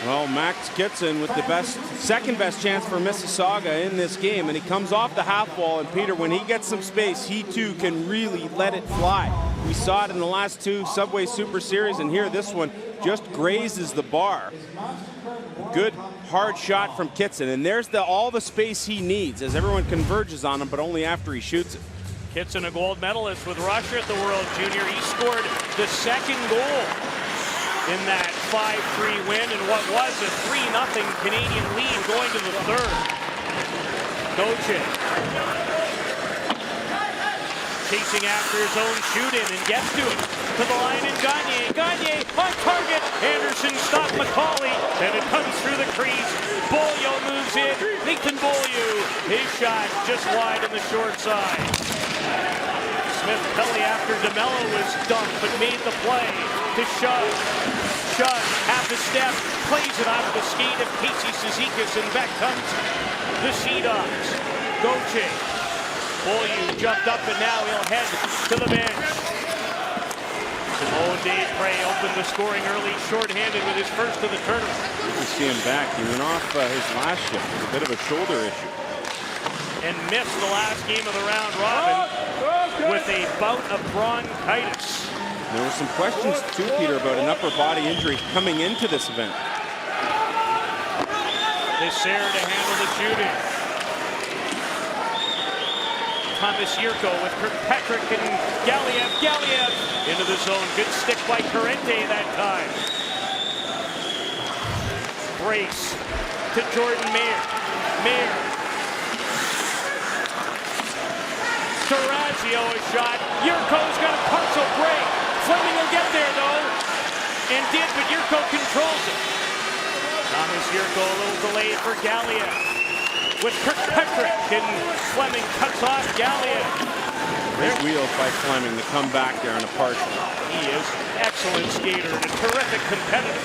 Well, Max Kitson with the second best chance for Mississauga in this game, and he comes off the half wall, and Peter, when he gets some space, he too can really let it fly. We saw it in the last 2 Subway Super Series, and here this one just grazes the bar. Good hard shot from Kitson, and there's all the space he needs as everyone converges on him, but only after he shoots it. Kitson, a gold medalist with Russia at the World Junior. He scored the second goal in that 5-3 win and what was a 3-0 Canadian lead going to the third. Goche chasing after his own shoot-in and gets to it. To the line and Gagne on target. Anderson stopped McCauley and it comes through the crease. Beaulieu moves in. Nathan Beaulieu, his shot just wide on the short side. Smith Pelly after DeMello was dumped but made the play to Shove. Shove, half a step, plays it off the skate of Casey Cizikas, and back comes the Sea Dogs. Goche. Beaulieu jumped up and now he'll head to the bench. Simone Desprez opened the scoring early, shorthanded with his first of the tournament. You can see him back. He went off his last shift with a bit of a shoulder issue. And missed the last game of the round robin with a bout of bronchitis. There were some questions too, Peter, about an upper body injury coming into this event. Desire to handle the shooting. Thomas Yurko with Kirkpatrick and Galiev into the zone. Good stick by Corrente that time. Brace to Jordan Mayer. Mayer. Tarazio a shot. Yurko's got a partial break. Fleming will get there though. And did, but Yurko controls it. Thomas Yurko a little delayed for Galiev. With Kirkpatrick and Fleming cuts off Galiev. Great wheels by Fleming to come back there on a partial. He is an excellent skater and a terrific competitor.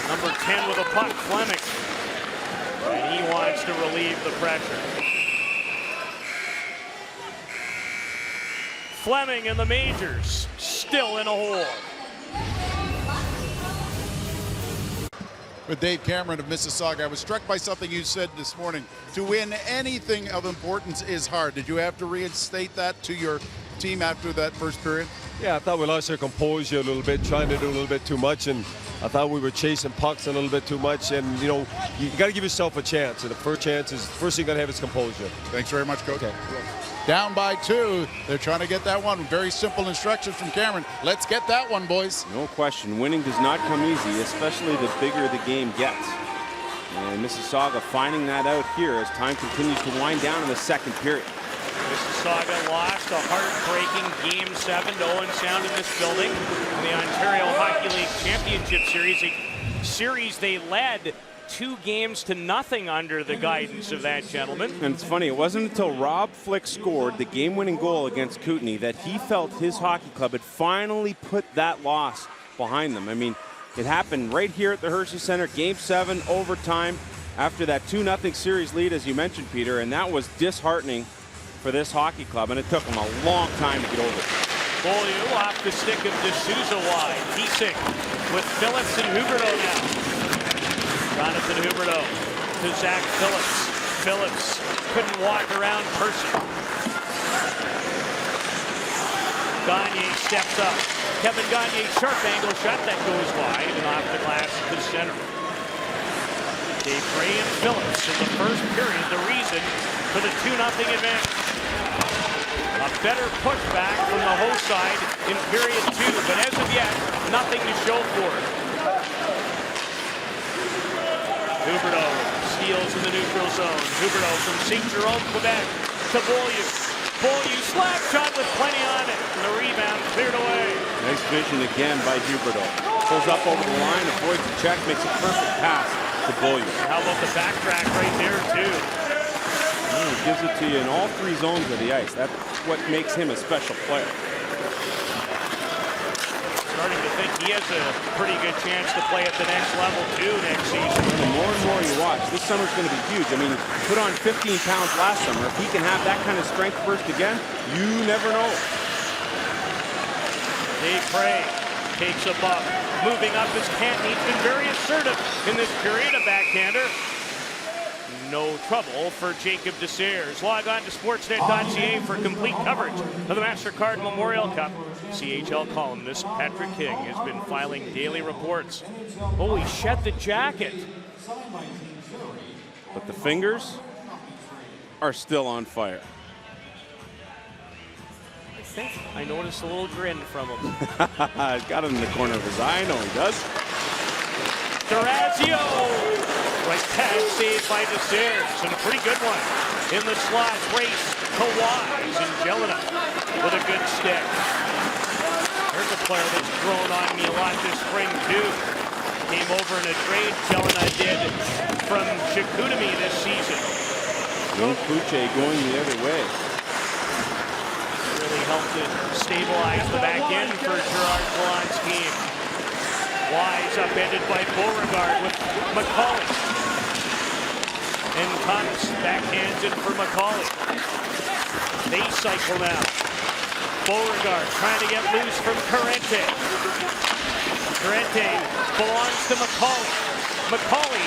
Number 10 with a puck, Fleming. And he wants to relieve the pressure. Fleming and the majors still in a hole. With Dave Cameron of Mississauga, I was struck by something you said this morning. To win anything of importance is hard. Did you have to reinstate that to your team after that first period? Yeah, I thought we lost our composure a little bit, trying to do a little bit too much, and I thought we were chasing pucks a little bit too much. And you know, you got to give yourself a chance. And the first chance is first thing you got to have is composure. Thanks very much, Coach. Okay. Down by 2. They're trying to get that one. Very simple instructions from Cameron. Let's get that one, boys. No question. Winning does not come easy, especially the bigger the game gets. And Mississauga finding that out here as time continues to wind down in the second period. Mississauga lost a heartbreaking Game 7 to Owen Sound in this building in the Ontario Hockey League Championship Series. A series they led 2 games to nothing under the guidance of that gentleman. And it's funny, it wasn't until Rob Flick scored the game-winning goal against Kootenay that he felt his hockey club had finally put that loss behind them. I mean, it happened right here at the Hershey Center, Game 7, overtime, after that 2-0 series lead, as you mentioned, Peter, and that was disheartening for this hockey club, and it took them a long time to get over it. Beaulieu off the stick of D'Souza wide. Piesing with Phillips and Huberdeau now. Jonathan Huberdeau to Zach Phillips. Phillips couldn't walk around Percy. Gagne steps up. Kevin Gagne, sharp angle shot that goes wide and off the glass to center. Dave Gray and Phillips in the first period, the reason for the 2-0 advantage. A better pushback from the host side in period 2, but as of yet, nothing to show for it. Huberdeau steals in the neutral zone. Huberdeau from St. Jerome, Quebec to Beaulieu. Beaulieu slap shot with plenty on it, and the rebound cleared away. Nice vision again by Huberdeau. Pulls up over the line, avoids the check, makes a perfect pass to Beaulieu. How about the backtrack right there, too? He gives it to you in all 3 zones of the ice. That's what makes him a special player. Starting to think he has a pretty good chance to play at the next level, too, next season. The more and more you watch, this summer's going to be huge. I mean, put on 15 pounds last summer. If he can have that kind of strength burst again, you never know. Dave Gray takes a bump. Moving up his Canton. He's been very assertive in this period, a backhander. No trouble for Jacob Desairs. Log on to sportsnet.ca for complete coverage of the MasterCard Memorial Cup. CHL columnist Patrick King has been filing daily reports. Oh, he shed the jacket. But the fingers are still on fire. I think I noticed a little grin from him. He's got it in the corner of his eye. I know he does. Durazio! Right pad saved by Desairs, and a pretty good one. In the slot, race to Wise, and Jelena with a good stick. There's a player that's grown on me a lot this spring, too. Came over in a trade, Jelena did, from Chicoutimi this season. No Puche going the other way. Really helped to stabilize the back end for Gerard Galant's team. Wise upended by Beauregard with McCauley. And Thomas backhands it for McCauley. They cycle now. Beauregard trying to get loose from Carente. Carente belongs to McCauley. McCauley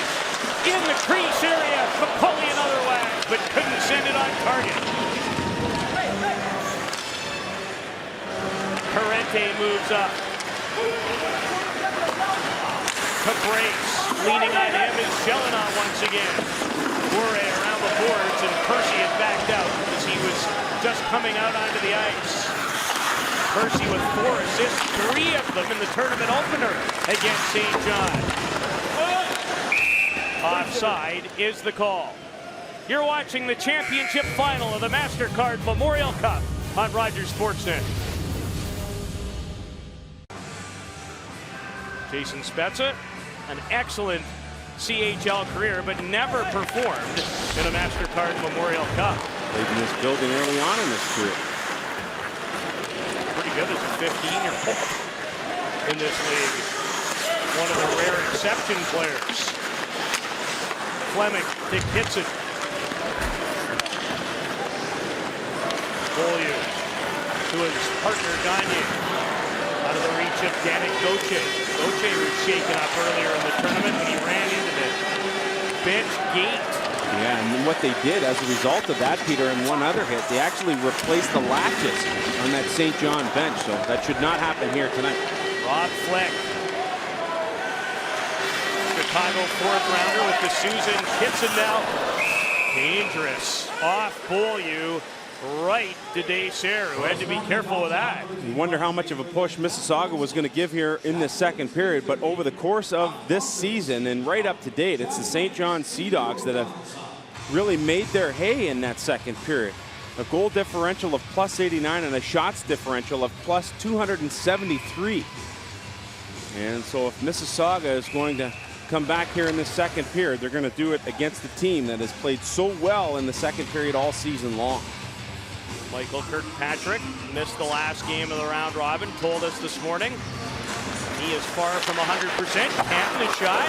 in the crease area. McCauley another whack, but couldn't send it on target. Carente moves up. To Brace, leaning on him is Jelena once again. Moore around the boards, and Percy is backed out as he was just coming out onto the ice. Percy with 4 assists, 3 of them in the tournament opener against St. John. Offside is the call. You're watching the championship final of the MasterCard Memorial Cup on Rogers Sportsnet. Jason Spezza, an excellent CHL career, but never performed in a MasterCard Memorial Cup. Played in this building early on in this career. Pretty good as a 15-year-old in this league. One of the rare exception players. Fleming to Kitson. Beaulieu to his partner Gagne. Out of the reach of Danik Gauthier. Gauthier was shaken up earlier in the tournament when he ran into the bench gate. Yeah, and what they did as a result of that, Peter, and one other hit, they actually replaced the latches on that St. John bench, so that should not happen here tonight. Rob Fleck. Chicago 4th rounder with the Susan Kitson now. Dangerous. Off Beaulieu. Right to Desairs, who had to be careful with that. You wonder how much of a push Mississauga was going to give here in the second period, but over the course of this season and right up to date, it's the St. John Sea Dogs that have really made their hay in that second period. A goal differential of +89 and a shots differential of +273. And so if Mississauga is going to come back here in the second period. They're going to do it against a team that has played so well in the second period all season long. Michael Kirkpatrick missed the last game of the round robin, told us this morning. He is far from 100%. Canton, a shot.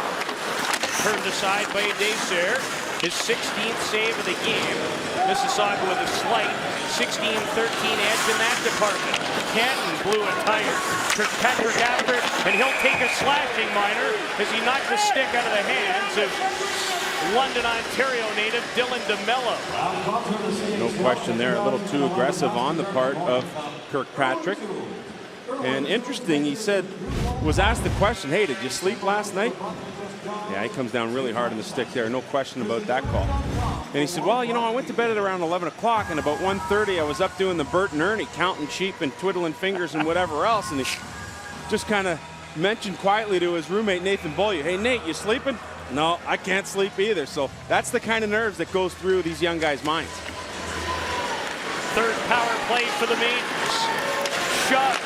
Turned aside by Desir. His 16th save of the game. Mississauga with a slight 16-13 edge in that department. Canton blew a tire. Kirkpatrick after it, and he'll take a slashing minor as he knocked the stick out of the hands of London, Ontario native Dylan DeMello. No question there, a little too aggressive on the part of Kirkpatrick. And interesting, he said, was asked the question, hey, did you sleep last night? Yeah, he comes down really hard on the stick there, no question about that call. And he said, well, you know, I went to bed at around 11 o'clock, and about 1:30 I was up doing the Bert and Ernie, counting sheep and twiddling fingers and whatever else, and he just kind of mentioned quietly to his roommate, Nathan Beaulieu, hey, Nate, you sleeping? No, I can't sleep either. So that's the kind of nerves that goes through these young guys' minds. Third power play for the Maidens. Shot.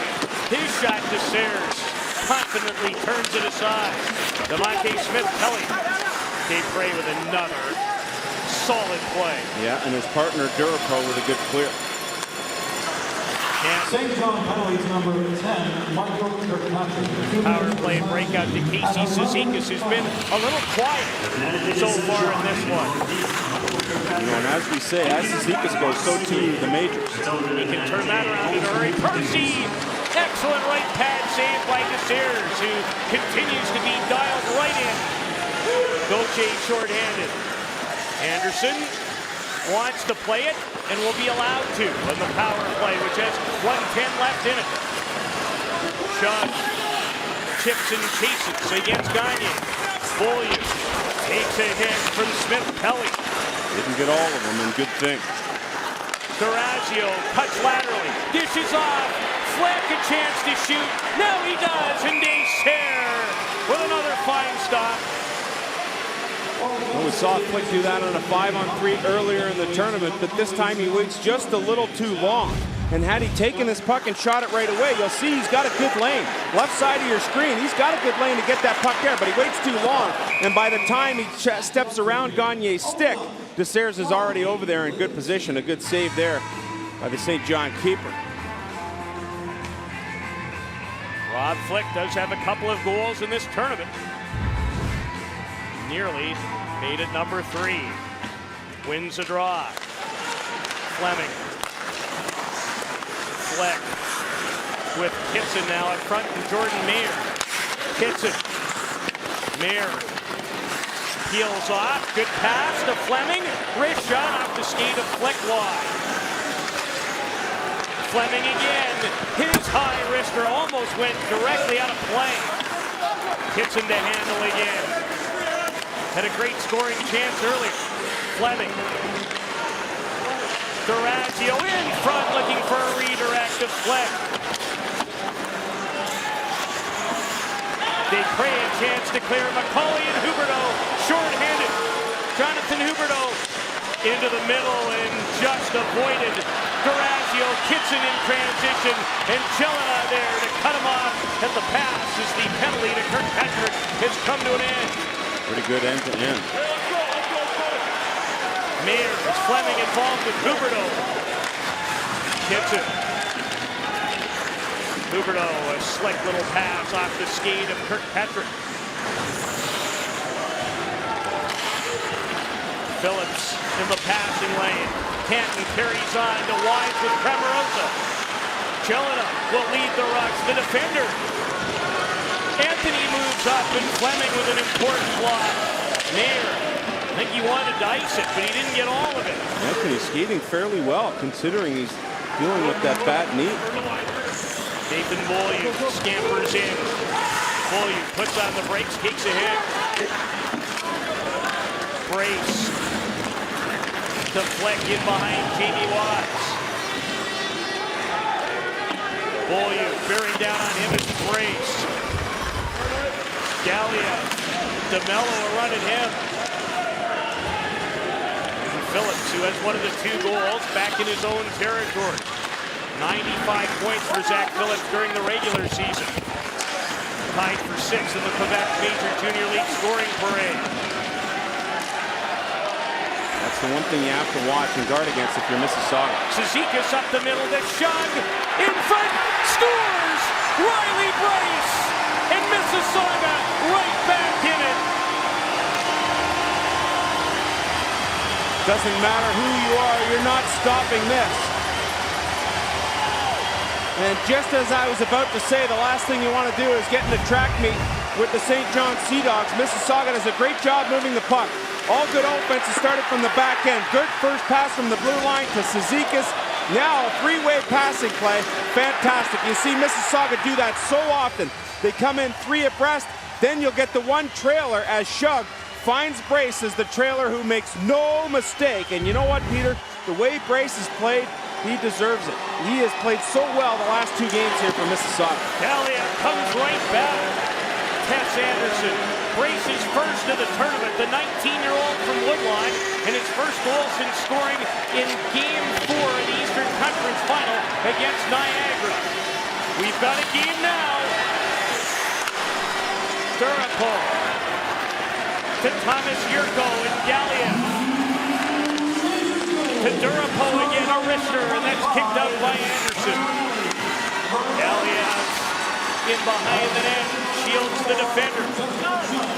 His shot to Sayers. Confidently turns it aside. Devontae Smith-Pelly. Dave Gray with another solid play. Yeah, and his partner Durapo with a good clear. St. John penalties number 10, Michael Kirkpatrick. Power play breakout to Casey Cizikas, who's been a little quiet so far in this one. You know, and as we say, as Cizikas goes, so too the majors. He can turn that around in a hurry. Percy! Excellent right pad save by Desires, who continues to be dialed right in. Gauthier short-handed. Anderson wants to play it and will be allowed to on the power play, which has 1:10 left in it. Shot, chips and chases against Gagne. Beaulieu takes a hit from Smith-Pelly. Didn't get all of them, and good thing. Durazio cuts laterally, dishes off. Fleck a chance to shoot. Now he does, and Desir with another fine stop. Well, we saw Flick do that on a 5-on-3 earlier in the tournament, but this time he waits just a little too long. And had he taken this puck and shot it right away, you'll see he's got a good lane. Left side of your screen, he's got a good lane to get that puck there, but he waits too long. And by the time he steps around Gagne's stick, Desires is already over there in good position. A good save there by the St. John keeper. Rob Flick does have a couple of goals in this tournament. Nearly made it number 3. Wins a draw. Fleming. Fleck with Kitson now in front and Jordan Mayer. Kitson. Mayer peels off. Good pass to Fleming. Wrist shot off the skate of Flick wide. Fleming again. His high wrister almost went directly out of play. Kitson to handle again. Had a great scoring chance earlier. Fleming. Durazio in front looking for a redirect of Fleck. They pray a chance to clear McCauley and Huberdeau. Short-handed. Jonathan Huberdeau into the middle and just avoided Durazio. Kitson in transition and Jelena there to cut him off at the pass as the penalty to Kirkpatrick has come to an end. Pretty good end-to-end. Mayer is Fleming involved with Huberdeau. Kitson. Huberdeau, a slick little pass off the skate of Kirkpatrick. Phillips in the passing lane. Canton carries on to Wise with Cramarosa. Jelena will lead the rush. The defender. Anthony moves up and Fleming with an important block. Mayer, I think he wanted to ice it, but he didn't get all of it. Anthony's skating fairly well, considering he's dealing with that bad knee. Nathan Beaulieu scampers in. Beaulieu puts on the brakes, takes a hit. Brace. To Fleck in behind Jamie Watts. Beaulieu bearing down on him as Brace. Gallia. DeMello a run at him. And Phillips, who has one of the 2 goals, back in his own territory. 95 points for Zach Phillips during the regular season. tied for 6th in the Quebec Major Junior League scoring parade. That's the one thing you have to watch and guard against if you're Mississauga. Cizikas up the middle to Shug. In front, scores! Riley Bryce! And Mississauga right back in it. Doesn't matter who you are, you're not stopping this. And just as I was about to say, the last thing you want to do is get in the track meet with the St. John Sea Dogs. Mississauga does a great job moving the puck. All good offenses started from the back end. Good first pass from the blue line to Cizikas. Now a three-way passing play. Fantastic. You see Mississauga do that so often. They come in 3 abreast, then you'll get the one trailer as Shug finds Brace as the trailer who makes no mistake. And you know what, Peter? The way Brace has played, he deserves it. He has played so well the last 2 games here for Mississauga. Gallia comes right back. Tess Anderson, Brace's first of the tournament, the 19-year-old from Woodlawn, and his first goal since scoring in Game 4 of the Eastern Conference Final against Niagara. We've got a game now. Durapol to Thomas Yurko and Gallia. To Durapol again, a wrister, and that's kicked out by Anderson. Gallia in behind the net, shields the defender.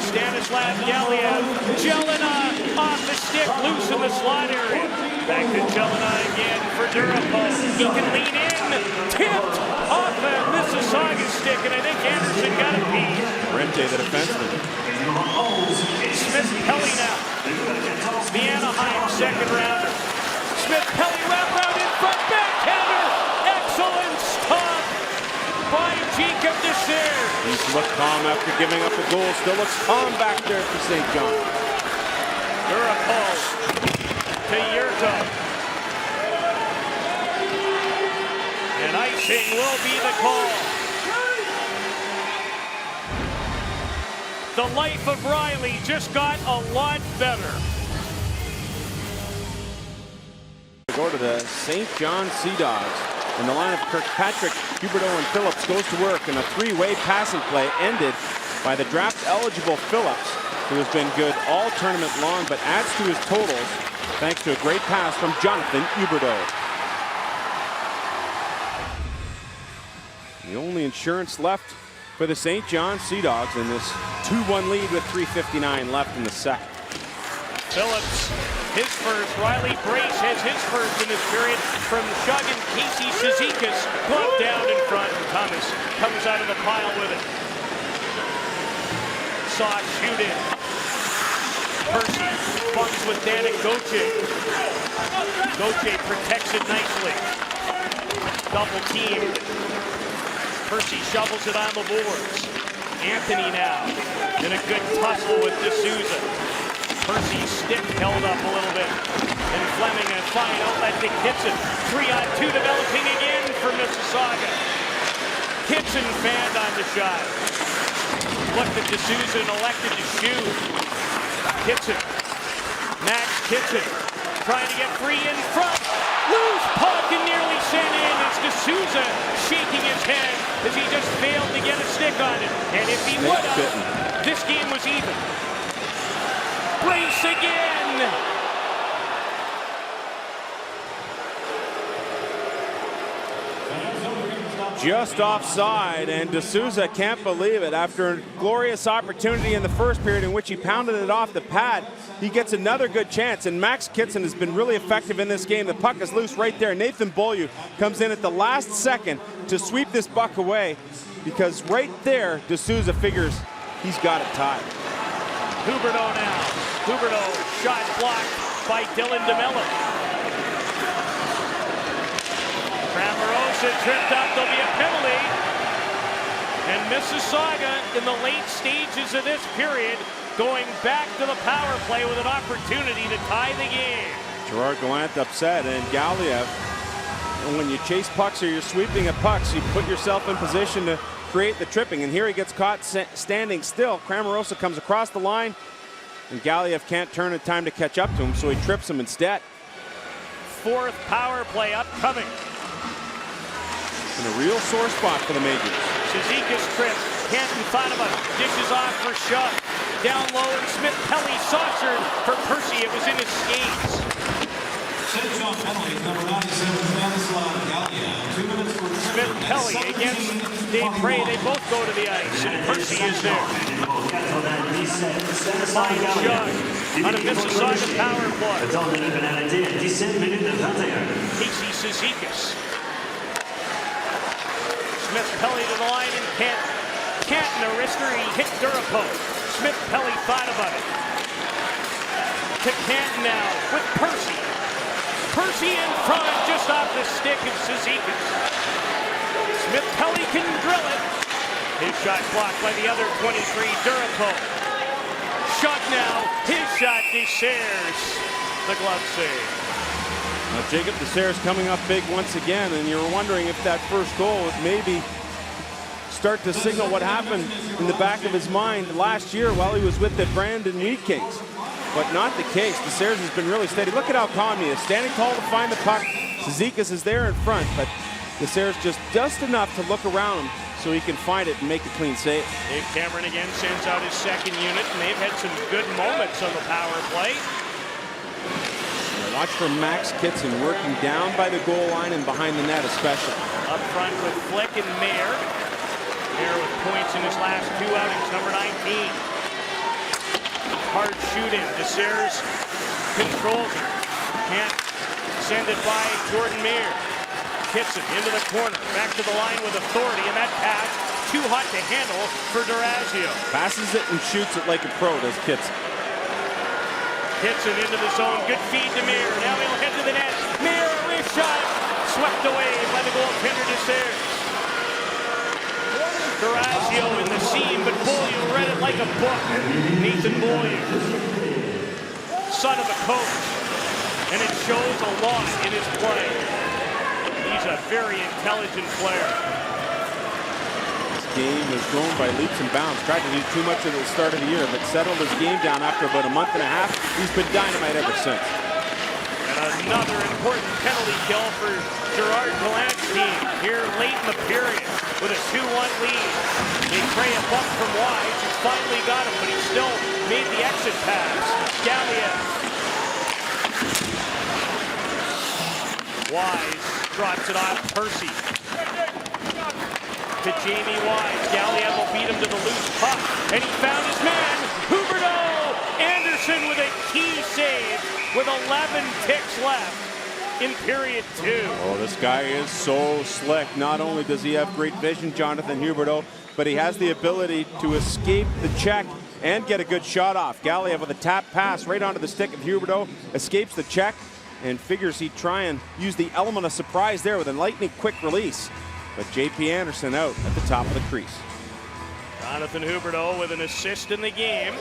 Stanislav Gallia, Jelena off the stick, loose in the slot area. Back to Jelena again for Durapol. He can lean in, tipped off the Mississauga stick, and I think Anderson got a piece. Rente, the defenseman. Smith-Pelly now. The Anaheim second rounder. Smith-Pelly wrap round in front, backhander. Excellent stop by Jacob Desir. He's looked calm after giving up a goal. Still looks calm back there for St. John. Durapol to Yurko. And icing will be the call. The life of Riley just got a lot better. Go to the St. John Sea Dogs. And the line of Kirkpatrick, Huberdeau, and Phillips goes to work in a 3-way passing play ended by the draft-eligible Phillips, who has been good all tournament long, but adds to his totals thanks to a great pass from Jonathan Huberdeau. The only insurance left for the St. John Sea Dogs in this 2-1 lead with 3:59 left in the second. Phillips, his first. Riley Brace has his first in this period from Shug and Casey Cizikas. Glove down in front, and Thomas comes out of the pile with it. Soft shoot in. Percy bunts with Danik Gauthier. Gauthier protects it nicely. Double team. Percy shovels it on the boards. Anthony now in a good tussle with D'Souza. Percy's stick held up a little bit. And Fleming a fine outlet to Kitson. 3-on-2 developing again for Mississauga. Kitson fanned on the shot. Looked at D'Souza and elected to shoot. Kitson. Max Kitson trying to get free in front. Loose puck and nearly sent in. It's D'Souza shaking his head as he just failed to get a stick on it. And if he would have, this game was even. Brace again. Just offside, and D'Souza can't believe it. After a glorious opportunity in the first period in which he pounded it off the pad, he gets another good chance, and Max Kitson has been really effective in this game. The puck is loose right there. Nathan Beaulieu comes in at the last second to sweep this puck away, because right there, D'Souza figures he's got it tied. Huberdeau now. Huberdeau, shot blocked by Dylan DeMello. Cramarosa tripped up, there'll be a penalty. And Mississauga in the late stages of this period going back to the power play with an opportunity to tie the game. Gerard Gallant upset, and Gallia, when you chase pucks or you're sweeping at pucks, you put yourself in position to create the tripping, and here he gets caught standing still. Cramarosa comes across the line, and Gallia can't turn in time to catch up to him, so he trips him instead. Fourth power play upcoming. In a real sore spot for the Majors. Cizikas trips. Canton thought about it. Dishes off for Shug. Down low, and Smith Pelly saucered for Percy. It was in his skates. Smith Pelly against Dave Prey. They both go to the ice, and Percy is there. Fine Shug on a Mississauga power play. Casey Cizikas. Smith Pelly to the line, and Canton a wrister. He hit Durapo. Smith Pelly thought about it. To Canton now with Percy. Percy in front, just off the stick of Cizikas. Smith Pelly can drill it. His shot blocked by the other 23, Durapo. Shot now, his shot, Desairs. The glove save. Now Jacob Desairs coming up big once again, and you're wondering if that first goal would maybe start to signal what happened in the back of his mind last year while he was with the Brandon Wheat Kings. But not the case. Desairs has been really steady. Look at how calm he is. Standing tall to find the puck. Cizikas is there in front, but Desairs just enough to look around him so he can find it and make a clean save. Dave Cameron again sends out his second unit, and they've had some good moments on the power play. Watch for Max Kitson working down by the goal line and behind the net especially. Up front with Flick and Mayer. Mayer with points in his last 2 outings, number 19. Hard shooting. Desairs controls it. Can't send it by Jordan Mayer. Kitson into the corner. Back to the line with authority, and that pass too hot to handle for Durazio. Passes it and shoots it like a pro, does Kitson. Kitson into the zone. Good feed to Mayer. Now he'll head to the net. Mayer, wrist shot. Swept away by the goaltender Desairs. Durazio in the seam, but Beaulieu read it like a book. Nathan Beaulieu, son of a coach, and it shows a lot in his play. He's a very intelligent player. This game has grown by leaps and bounds. Tried to do too much at the start of the year, but settled his game down after about a month and a half. He's been dynamite ever since. And another important penalty kill for Gerard Gallant's team here late in the period with a 2-1 lead. They pray a buck from Wise, who finally got him, but he still made the exit pass. Galiev. Wise drops it off Percy. To Jamie Wise. Galiev will beat him to the loose puck, and he found his man, Huberdeau. Anderson with a key save with 11 ticks left in period 2. Oh, this guy is so slick. Not only does he have great vision, Jonathan Huberdeau, but he has the ability to escape the check and get a good shot off. Galiev with a tap pass right onto the stick of Huberdeau, escapes the check, and figures he'd try and use the element of surprise there with a lightning quick release. But J.P. Anderson out at the top of the crease. Jonathan Huberdeau with an assist in the game.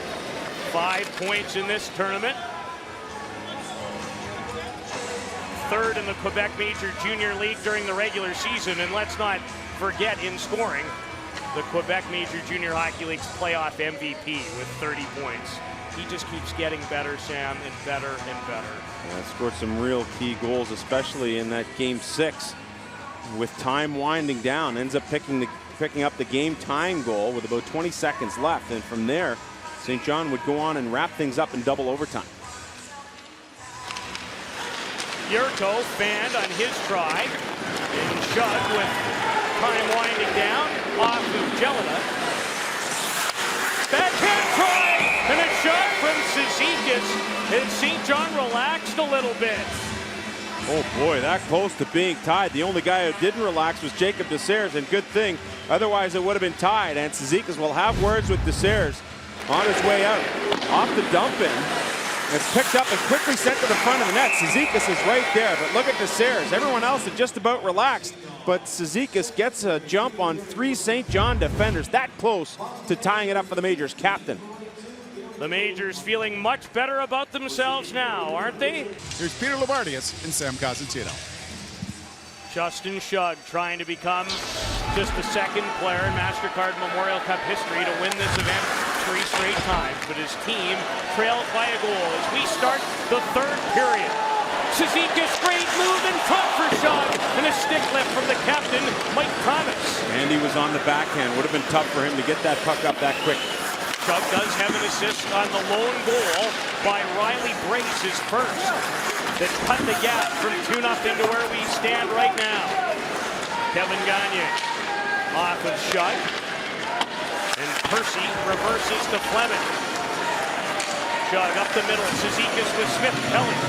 5 points in this tournament. Third in the Quebec Major Junior League during the regular season. And let's not forget in scoring, the Quebec Major Junior Hockey League's playoff MVP with 30 points. He just keeps getting better, Sam, and better and better. Yeah, scored some real key goals, especially in that game 6. With time winding down, ends up picking up the game tying goal with about 20 seconds left. And from there, St. John would go on and wrap things up in double overtime. Yurko fanned on his try. And Shug with time winding down off of Jelena. Backhand try! And a shot from Cizikas. And St. John relaxed a little bit. Oh boy, that close to being tied. The only guy who didn't relax was Jacob Desairs, and good thing. Otherwise, it would have been tied. And Cizikas will have words with Desairs on his way out. Off the dump in. It's picked up and quickly sent to the front of the net. Cizikas is right there, but look at Desairs. Everyone else had just about relaxed, but Cizikas gets a jump on 3 St. John defenders. That close to tying it up for the Majors captain. The Majors feeling much better about themselves now, aren't they? Here's Peter Labardius and Sam Cosentino. Justin Shug trying to become just the second player in MasterCard Memorial Cup history to win this event 3 straight times, but his team trails by a goal as we start the third period. Cizikas, great move in front for Shaw, and a stick lift from the captain, Mike Thomas. And he was on the backhand. Would have been tough for him to get that puck up that quick. Chubb does have an assist on the lone goal by Riley Brace, his first, that cut the gap from 2-0 to where we stand right now. Kevin Gagne off of Shutt, and Percy reverses to Fleming. Shutt up the middle, Cizikas with Smith-Pelly.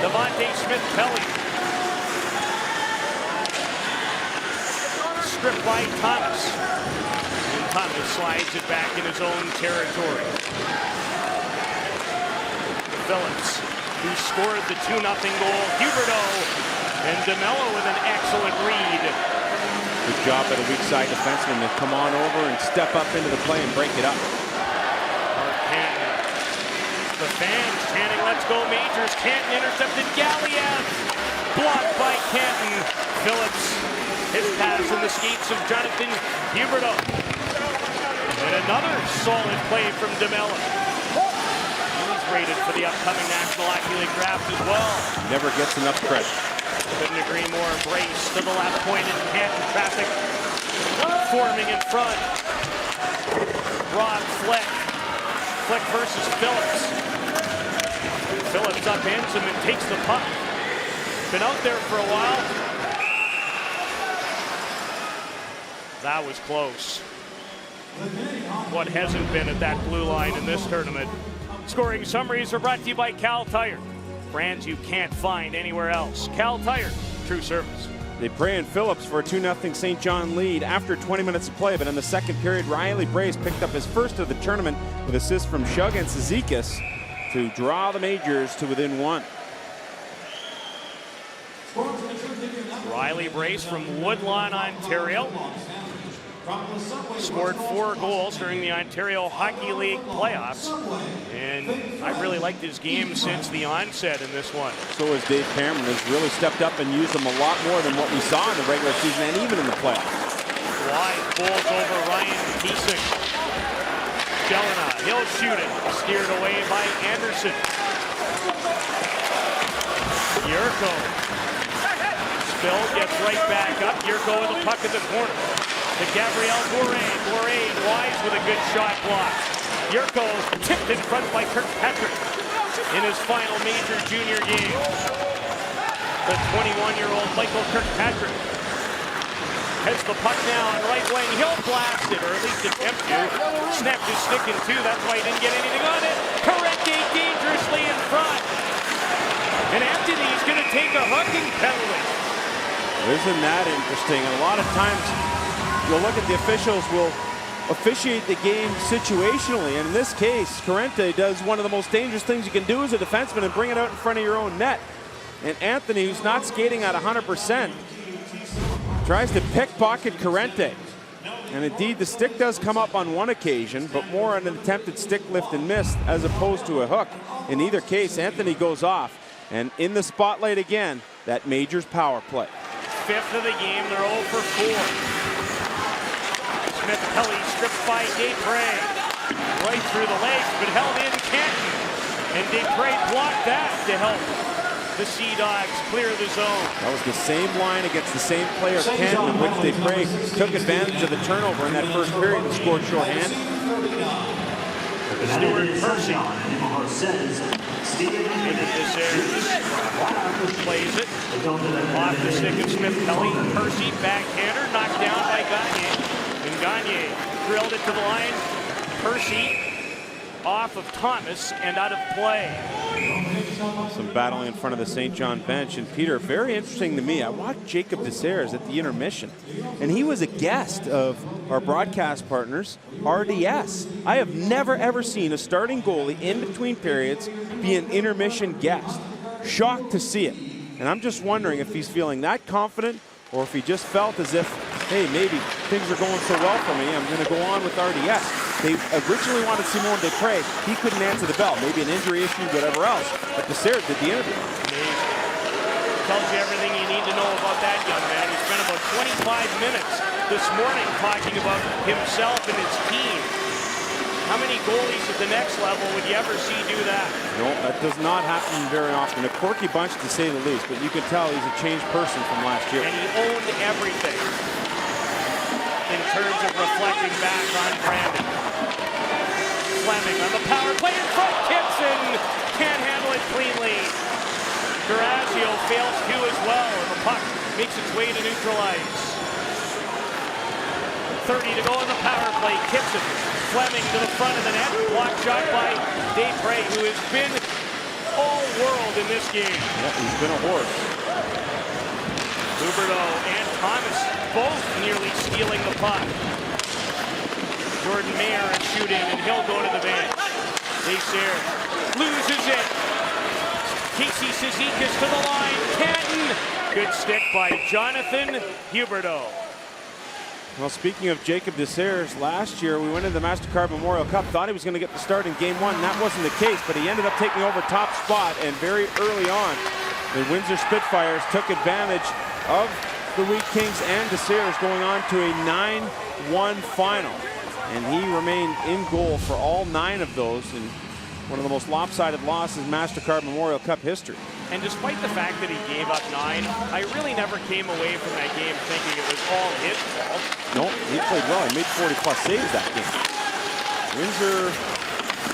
Devontae Smith-Pelly. Stripped by Thomas. And Thomas slides it back in his own territory. Phillips, who scored the 2-0 goal. Huberdeau and DeMello with an excellent read. Good job at a weak side defenseman to come on over and step up into the play and break it up. The fans chanting, "Let's go Majors." Canton intercepted. Galiev blocked by Canton. Phillips, his pass in the skates of Jonathan Huberdeau. And another solid play from DeMello. He's rated for the upcoming National Hockey League draft as well. Never gets enough credit. Couldn't agree more. Brace to the left point in Canton traffic. Forming in front. Rob Fleck. Fleck versus Phillips. Phillips upends him and takes the puck. Been out there for a while. That was close. What hasn't been at that blue line in this tournament? Scoring summaries are brought to you by Cal Tire. Brands you can't find anywhere else. Cal Tire, true service. They pray in Phillips for a 2-0 St. John lead after 20 minutes of play, but in the second period, Riley Brace picked up his first of the tournament with assists from Shug and Cizikas to draw the Majors to within one. Riley Brace from Woodlawn, Ontario. Scored 4 goals during the Ontario Hockey League playoffs. And I really liked his game since the onset in this one. So has Dave Cameron, has really stepped up and used him a lot more than what we saw in the regular season and even in the playoffs. Wide pulls over Ryan Keesing. Jelena, he'll shoot it. Steered away by Anderson. Yurko. Spill gets right back up. Yurko with the puck in the corner. To Gabriel Bourret. Bourret wise with a good shot block. Yurko tipped in front by Kirkpatrick in his final major junior game. The 21-year-old Michael Kirkpatrick has the puck now on right wing. He'll blast it, or at least attempt to. Snapped his stick in two. That's why he didn't get anything on it. Correcte dangerously in front. And Anthony's going to take a hugging penalty. Isn't that interesting? And a lot of times you'll look at the officials will officiate the game situationally. And in this case, Corrente does one of the most dangerous things you can do as a defenseman and bring it out in front of your own net. And Anthony, who's not skating at 100%, tries to pickpocket Corrente. And indeed, the stick does come up on one occasion, but more on an attempted stick lift and miss as opposed to a hook. In either case, Anthony goes off. And in the spotlight again, that Majors power play. 5th of the game, they're 0 for 4. Smith-Pelly stripped by Desprez. Right through the legs, but held in Canton. And Desprez blocked that to help the Sea Dogs clear the zone. That was the same line against the same player, Canton, in which Desprez took advantage of the turnover in that first period and scored shorthanded. Stuart Percy. Into this area. Plays it. Off the stick of Smith-Pelly. Percy, backhander, knocked down by Gagne. And Gagne drilled it to the line. Percy off of Thomas and out of play. Some battling in front of the St. John bench. And Peter, very interesting to me, I watched Jacob Desairs at the intermission, and he was a guest of our broadcast partners, RDS. I have never, ever seen a starting goalie in between periods be an intermission guest. Shocked to see it. And I'm just wondering if he's feeling that confident or if he just felt as if, hey, maybe things are going so well for me, I'm going to go on with RDS. They originally wanted Simon Desprez. He couldn't answer the bell. Maybe an injury issue, whatever else. But Desairs did the interview. Amazing. Tells you everything you need to know about that young man. He spent about 25 minutes this morning talking about himself and his team. How many goalies at the next level would you ever see do that? No, that does not happen very often. A quirky bunch, to say the least, but you can tell he's a changed person from last year. And he owned everything in terms of reflecting back on Brandon. Fleming on the power play in front. Gibson can't handle it cleanly. Durazio fails to as well, and the puck makes its way to neutral ice. 30 to go in the power play. Gibson, Fleming to the front of the net. Block shot by Desprez, who has been all world in this game. Yeah, he's been a horse. Huberdeau and Thomas both nearly stealing the puck. Jordan Mayer is shooting, and he'll go to the bench. Desir loses it. Casey Cizikas to the line. Canton. Good stick by Jonathan Huberdeau. Well, speaking of Jacob Desairs, last year we went into the MasterCard Memorial Cup, thought he was going to get the start in Game 1, and that wasn't the case, but he ended up taking over top spot, and very early on, the Windsor Spitfires took advantage of the Wheat Kings and Desairs, going on to a 9-1 final. And he remained in goal for all 9 of those in one of the most lopsided losses in MasterCard Memorial Cup history. And despite the fact that he gave up 9, I really never came away from that game thinking it was all his fault. No, he played well. He made 40-plus saves that game. Windsor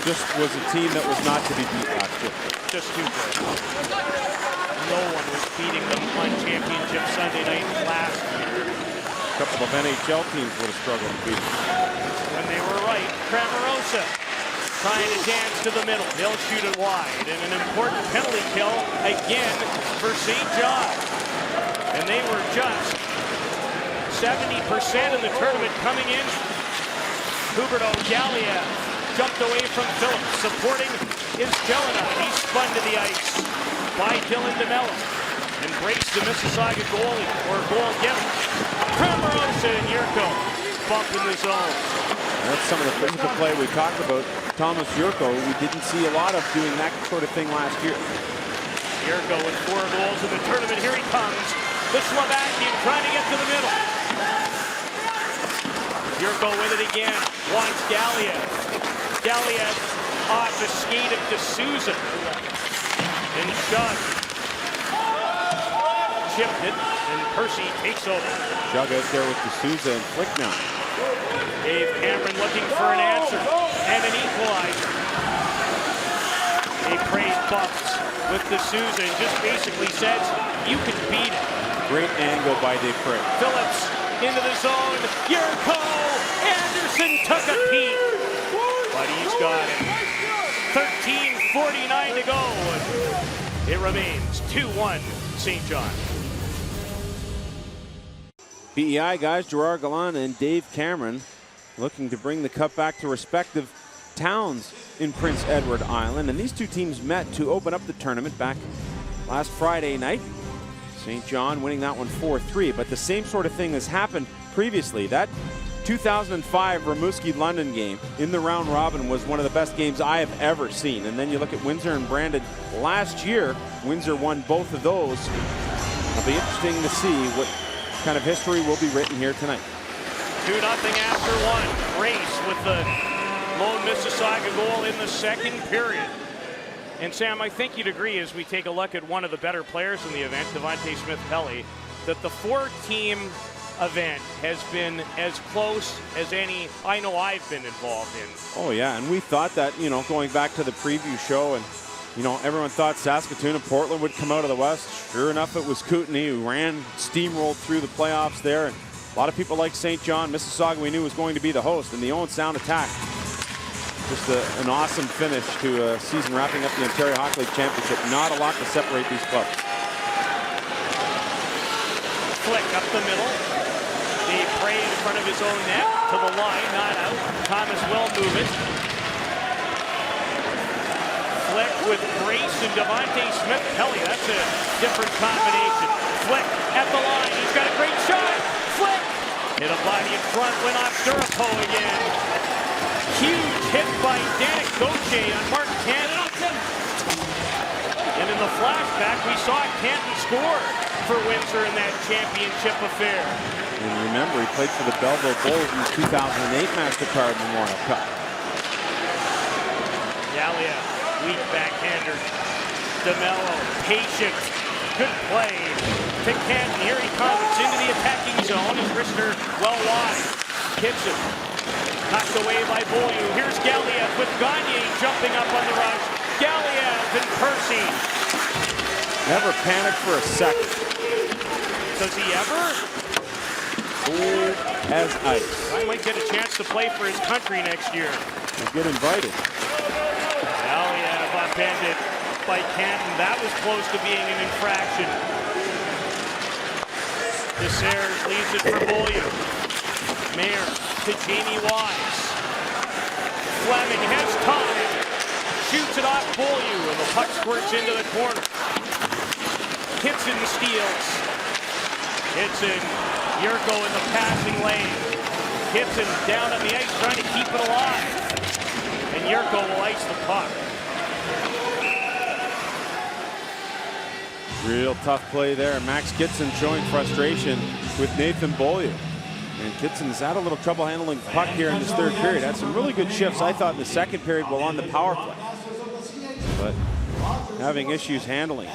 just was a team that was not to be beat last year. Just too good. No one was beating them on Championship Sunday night last year. A couple of NHL teams would have struggled to beat them. When they were right, Cramarosa trying to dance to the middle. They'll shoot it wide. And an important penalty kill again for St. John. And they were just 70% of the tournament coming in. Huberdeau Gallia jumped away from Phillips. Supporting is Jelena. He's spun to the ice by Dylan DeMello. Embraced the Mississauga goalie, or goal giver. Cramarosa and Yurko bump in the zone. That's some of the physical play we talked about. Thomas Yurko, we didn't see a lot of doing that sort of thing last year. Yurko with 4 goals in the tournament. Here he comes. The Slovakian trying to get to the middle. Yurko with it again. Wants Gallia. Gallia off the skate of D'Souza. And shoved. Chipped it, and Percy takes over. Shug out there with D'Souza and Flick now. Dave Cameron looking for an answer and an equalizer. A praise bumps with D'Souza and just basically says, you can beat it. Great angle by Dave Prey. Phillips into the zone. Yurko! Anderson took a peek. But he's got it. 13:49 to go. It remains 2-1 St. John. PEI guys, Gerard Gallant and Dave Cameron looking to bring the cup back to respective towns in Prince Edward Island. And these two teams met to open up the tournament back last Friday night. St. John winning that one 4-3. But the same sort of thing has happened previously. That 2005 Rimouski-London game in the round robin was one of the best games I have ever seen. And then you look at Windsor and Brandon last year. Windsor won both of those. It'll be interesting to see what kind of history will be written here tonight. 2-0 after 1. Race with the lone Mississauga goal in the second period. And Sam, I think you'd agree as we take a look at one of the better players in the event, Devontae Smith-Pelly, that the 4-team event has been as close as any I know I've been involved in. Oh yeah, and we thought that, you know, going back to the preview show, and you know, everyone thought Saskatoon and Portland would come out of the West. Sure enough, it was Kootenay who steamrolled through the playoffs there. And a lot of people like St. John. Mississauga we knew was going to be the host, and the Owen Sound attack. Just an awesome finish to a season wrapping up the Ontario Hockey League Championship. Not a lot to separate these clubs. Flick up the middle. The prey in front of his own net to the line, not out. Thomas will move it. Flick with Grace and Devontae Smith-Pelly. That's a different combination. Flick at the line. He's got a great shot. Flick hit a body in front. Went off Durapo again. Huge hit by Danik Gauthier on Mark Canton. And in the flashback, we saw Canton score for Windsor in that championship affair. And remember, he played for the Belleville Bulls in the 2008 MasterCard Memorial Cup. Gallia weak backhander. DeMello, patient, good play to Canton. Here he comes into the attacking zone. His wrister well wide. Kitson, knocked away by Beaulieu. Here's Galiev with Gagne jumping up on the rush. Galiev and Percy. Never panicked for a second. Does he ever? Cool as ice. I might get a chance to play for his country next year. He'll get invited. Galiev upended by Canton. That was close to being an infraction. DeSerres leaves it for Beaulieu. Mayer to Jamie Wise. Fleming has time. Shoots it off Beaulieu, and the puck squirts into the corner. Kitson steals. Kitson, Yurko in the passing lane. Kitson down on the ice trying to keep it alive. And Yurko will ice the puck. Real tough play there. Max Kitson showing frustration with Nathan Beaulieu. And Kitson's had a little trouble handling the puck here in this third period. Had some really good shifts, I thought, in the second period while on the power play. But having issues handling.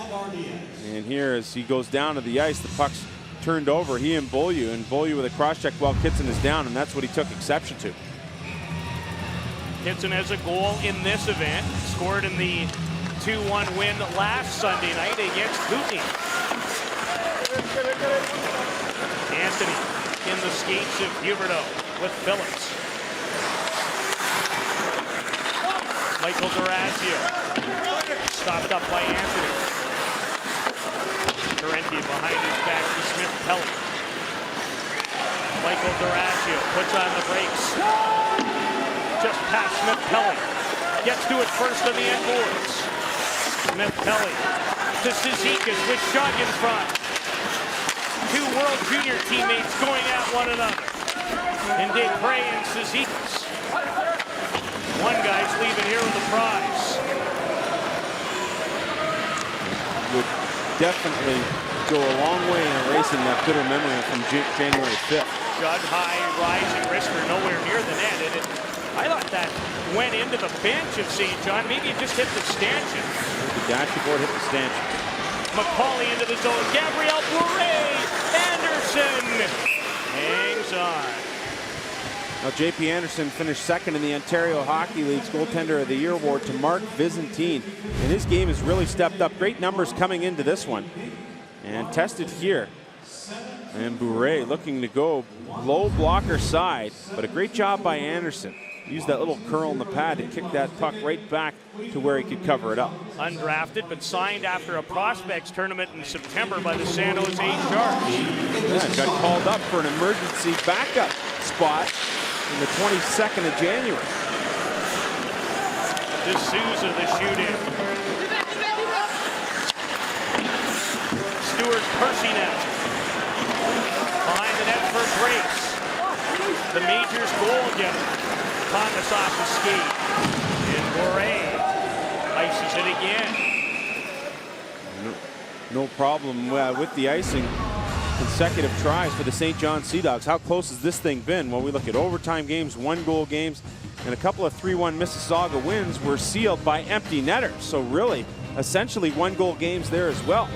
And here, as he goes down to the ice, the puck's turned over. He and Beaulieu with a cross-check while Kitson is down, and that's what he took exception to. Kitson has a goal in this event. Scored in the 2-1 win last Sunday night against Kootenay. Anthony in the skates of Huberdeau with Phillips. Michael D'Orazio stopped up by Anthony. Parenti behind his back to Smith Pelly. Michael D'Orazio puts on the brakes. Just past Smith Pelly. Gets to it first on the end boards. Smith Pelly to Cizikas with Shug in front. Two World Junior teammates going at one another. And Desprez and Cizikas. One guy's leaving here with a prize. Would definitely go a long way in erasing that bitter memory from January 5th. Shug high, rising wrister nowhere near the net. And I thought that went into the bench of St. John. Maybe it just hit the stanchion. The dashboard hit the stanchion. McCauley into the zone. Gabriel Bourret. Anderson hangs on. Now, J.P. Anderson finished second in the Ontario Hockey League's Goaltender of the Year award to Mark Byzantine. And his game has really stepped up. Great numbers coming into this one. And tested here. And Bourret looking to go low blocker side. But a great job by Anderson. Used that little curl in the pad to kick that puck right back to where he could cover it up. Undrafted, but signed after a prospects tournament in September by the San Jose Sharks. Yeah, got called up for an emergency backup spot in the 22nd of January. D'Souza the shoot-in. Stuart Percy now. Behind the net for Brace. The Majors goal getter. Thomas off the skate. And Bourret ices it again. No problem with the icing. Consecutive tries for the St. John Sea Dogs. How close has this thing been? Well, we look at overtime games, one-goal games, and a couple of 3-1 Mississauga wins were sealed by empty netters. So really, essentially one-goal games there as well.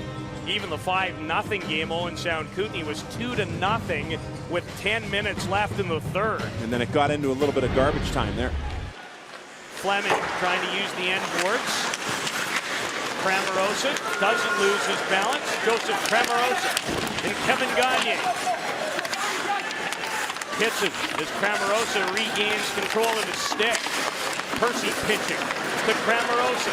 Even the 5-0 game, Owen Sound Kootenay was 2-0 with 10 minutes left in the third. And then it got into a little bit of garbage time there. Fleming trying to use the end boards. Cramarosa doesn't lose his balance. Joseph Cramarosa and Kevin Gagne. Kitson as Cramarosa regains control of his stick. Percy pitching to Cramarosa.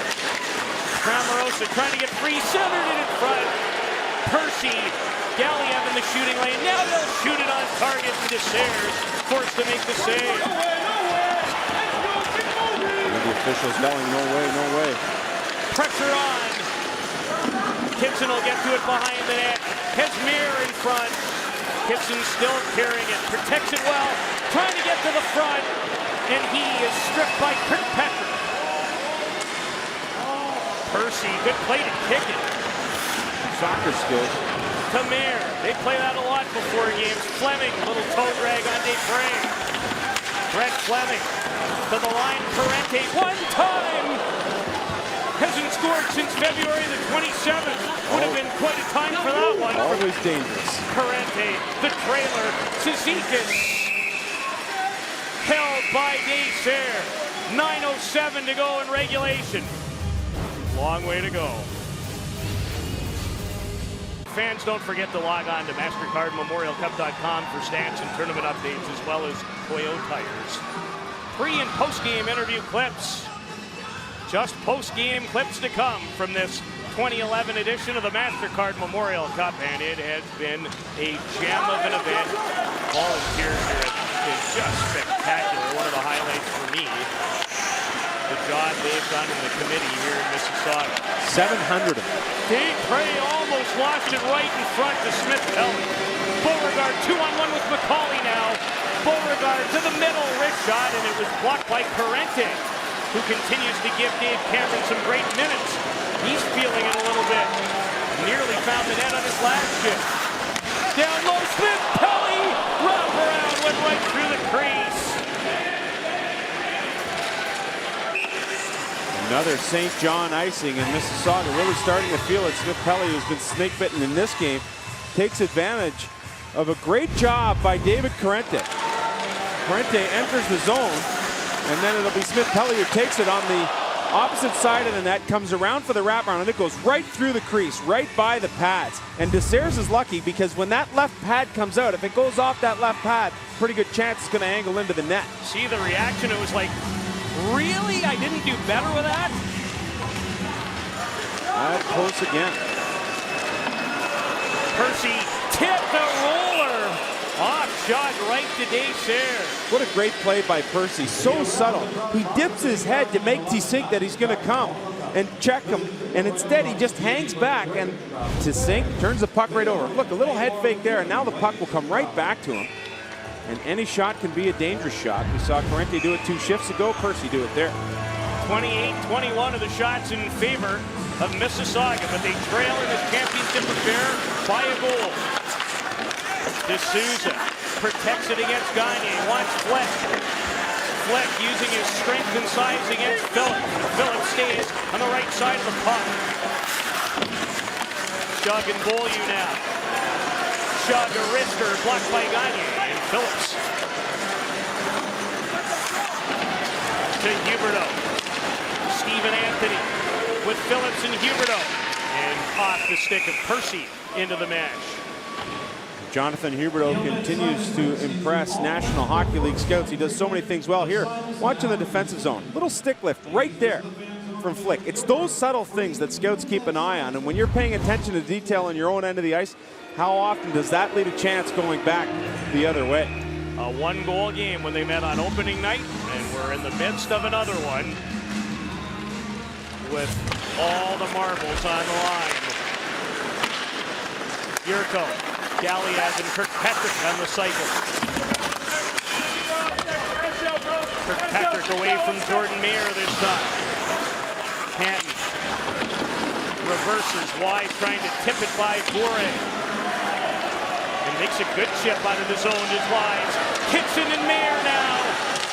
Cramarosa trying to get free, centered it in front. Percy, Galiev in the shooting lane. Now they'll shoot it on target, and DeSerres forced to make the save. And the officials yelling, no way, no way. Pressure on. Kitson will get to it behind the net. Has Mayer in front. Kitson still carrying it, protects it well, trying to get to the front, and he is stripped by Kirkpatrick. Percy, good play to kick it. Soccer skills. To Mayer. They play that a lot before games. Fleming, little toe drag on Desprez. Brett Fleming to the line. Parenti, one time. scored since February the 27th. Would have been quite a time for that one. Always dangerous. Corrente, the trailer. Cizikas held by Dacer. 9:07 to go in regulation. Long way to go. Fans, don't forget to log on to MastercardMemorialCup.com for stats and tournament updates, as well as Toyo tires. Pre- and post-game interview clips. Just post-game clips to come from this 2011 edition of the MasterCard Memorial Cup, and it has been a gem of an event. Volunteers here is just spectacular. One of the highlights for me, the job they've done in the committee here in Mississauga. 700 of them. Dave Prey almost lost it right in front to Smith-Pelly. Beauregard 2-on-1 with McCauley now. Beauregard to the middle, wrist shot, and it was blocked by Corrente, who continues to give Dave Cameron some great minutes. He's feeling it a little bit. Nearly found the net on his last shift. Down low, Smith-Pelly, wrap around, went right through the crease. Another St. John icing, and Mississauga really starting to feel it. Smith-Pelly, who's been snake-bitten in this game, takes advantage of a great job by David Corrente. Corrente enters the zone, and then it'll be Smith-Pelly who takes it on the opposite side of the net, comes around for the wraparound, and it goes right through the crease, right by the pads. And Desairs is lucky because when that left pad comes out, if it goes off that left pad, pretty good chance it's going to angle into the net. See the reaction? It was like, really? I didn't do better with that? Close again. Percy tipped the roller. Off shot right to Desairs. What a great play by Percy. So subtle. He dips his head to make Tsink that he's going to come and check him. And instead, he just hangs back. And Tsink turns the puck right over. Look, a little head fake there. And now the puck will come right back to him. And any shot can be a dangerous shot. We saw Corrente do it 2 shifts ago. Percy do it there. 28-21 of the shots in favor of Mississauga, but they trail in this championship affair by a goal. D'Souza protects it against Gagne, wants Fleck. Fleck using his strength and size against Phillips. Phillips stays on the right side of the puck. Shug and Beaulieu now. Shug, a wrister, blocked by Gagne, and Phillips. To Huberdeau. Stephen Anthony with Phillips and Huberdeau. And off the stick of Percy into the mesh. Jonathan Huberdeau continues to impress National Hockey League scouts. He does so many things well. Here, watching the defensive zone. Little stick lift right there from Flick. It's those subtle things that scouts keep an eye on. And when you're paying attention to detail on your own end of the ice, how often does that lead a chance going back the other way? A 1-goal game when they met on opening night, and we're in the midst of another one with all the marbles on the line. Yurko, Galiad, and Kirkpatrick on the cycle. Kirkpatrick away from Jordan Mayer this time. Canton reverses wide, trying to tip it by Bourret. And makes a good chip out of the zone to Wise. Kitson and Mayer now.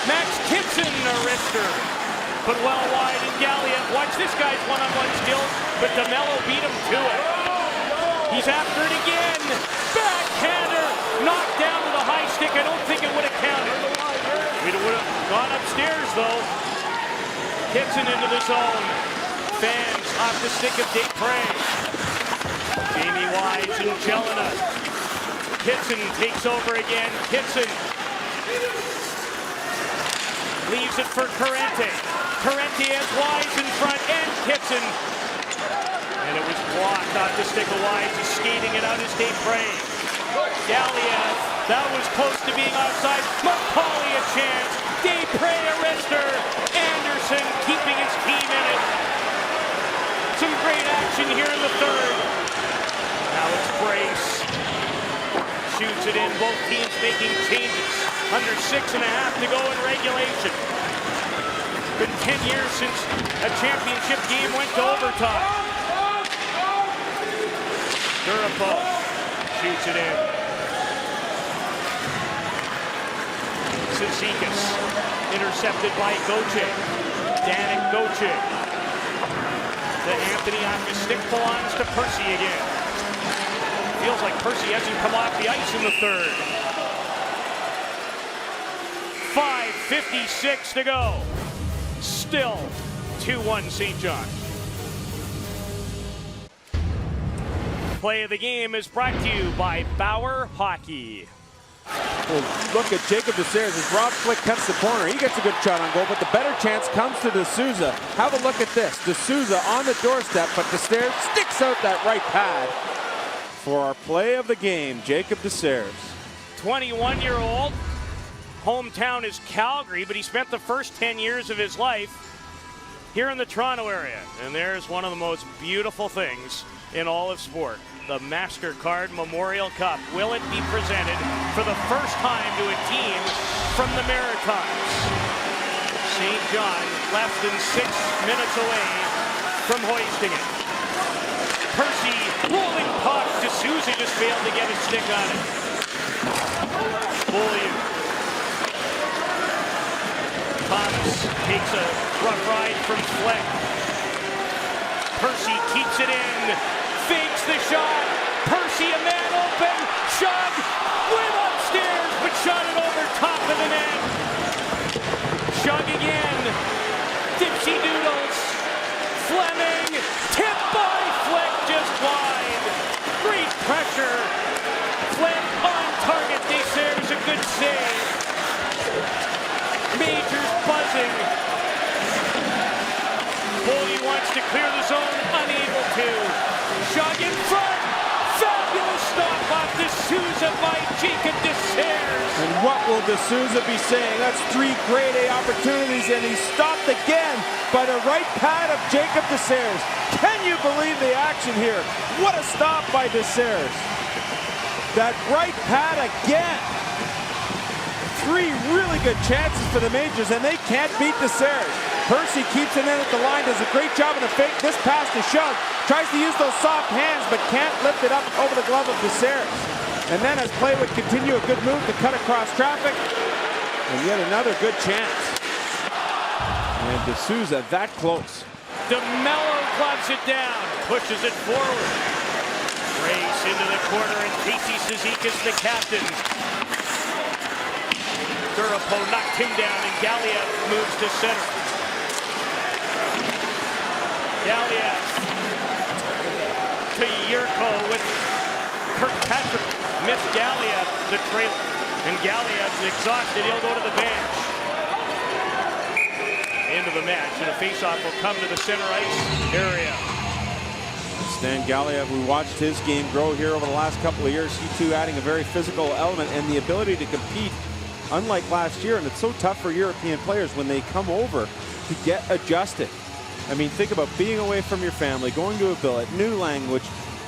Max Kitson, a wrister. Put well wide in Galiad. Watch this guy's one-on-one skills, but DeMello beat him to it. He's after it again. Backhander. Knocked down with a high stick. I don't think it would have counted. We would have gone upstairs, though. Kitson into the zone. Fans off the stick of Desprez. Jamie Wise and Jelena. Kitson takes over again. Kitson leaves it for Corrente. Corrente has Wise in front and Kitson. And it was blocked off the stick of Wise. He's skating it out as Desprez. Galiad, that was close to being offside. McCauley a chance. Desprez a wrister. Anderson keeping his team in it. Some great action here in the third. Now it's Brace. Shoots it in. Both teams making changes. Under 6.5 to go in regulation. Been 10 years since a championship game went to overtime. Durapo shoots it in. Cizikas intercepted by Goche. Danik Goche. to Anthony off his stick, belongs to Percy again. Feels like Percy hasn't come off the ice in the third. 5:56 to go. Still 2-1 St. John. Play of the game is brought to you by Bauer Hockey. Well, look at Jacob Desairs as Rob Flick cuts the corner. He gets a good shot on goal, but the better chance comes to D'Souza. Have a look at this. D'Souza on the doorstep, but Desairs sticks out that right pad. For our play of the game, Jacob Desairs. 21-year-old. Hometown is Calgary, but he spent the first 10 years of his life here in the Toronto area. And there's one of the most beautiful things in all of sport. The MasterCard Memorial Cup. Will it be presented for the first time to a team from the Maritimes? St. John less than 6 minutes away from hoisting it. Percy rolling puck. D'Souza just failed to get a stick on it. Beaulieu. Thomas takes a rough ride from Fleck. Percy keeps it in. Fakes the shot. Percy, a man open. Shot. Went upstairs, but shot it over top of the net. Shug again. Dipsy doodles. Fleming. Tipped by Fleck just wide. Great pressure. Fleck on target. Desairs a good save. Majors buzzing. Boldy wants to clear the zone. Unable to. Shug in front. Fabulous stop off D'Souza by Jacob Desairs. And what will D'Souza be saying? That's 3 grade A opportunities, and he's stopped again by the right pad of Jacob Desairs. Can you believe the action here? What a stop by Desairs. That right pad again. 3 really good chances for the Majors, and they can't beat Desairs. Percy keeps it in at the line, does a great job in the fake. This pass to Shug. Tries to use those soft hands, but can't lift it up over the glove of Desairs. And then as play would continue, a good move to cut across traffic. And yet another good chance. And D'Souza that close. DeMello clubs it down, pushes it forward. Race into the corner, and Casey Cizikas, the captain. Durapo knocked him down, and Galiev moves to center. Galiev to Yurko with Kirkpatrick. Missed Galiev, the trailer. And Galiev's exhausted. He'll go to the bench. Into the match, and a faceoff will come to the center ice area. Stan Galiev, we watched his game grow here over the last couple of years. He too adding a very physical element and the ability to compete, unlike last year. And it's so tough for European players when they come over to get adjusted. I mean, think about being away from your family, going to a billet, new language,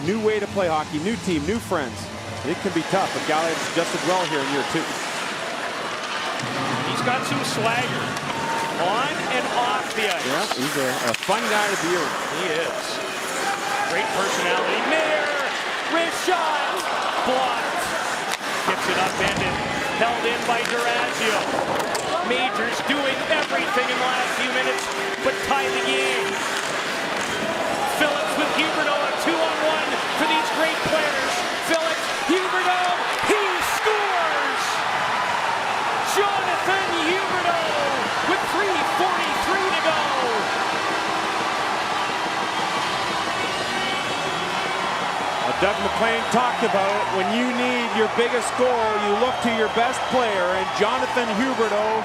new way to play hockey, new team, new friends. It can be tough, but Galiev's adjusted well here in year 2. He's got some swagger on and off the ice. Yeah, he's a fun guy to be around. He is. Great personality. Mayer, wrist shot, blocked. Gets it upended, held in by Durazio. Majors doing everything in the last few minutes, but tie the game. Phillips with Huberdeau, a 2-on-1 for these great players. Phillips, Huberdeau, he scores! Jonathan Huberdeau with 3:43 to go. Doug McLean talked about it. When you need your biggest goal, you look to your best player, and Jonathan Huberdeau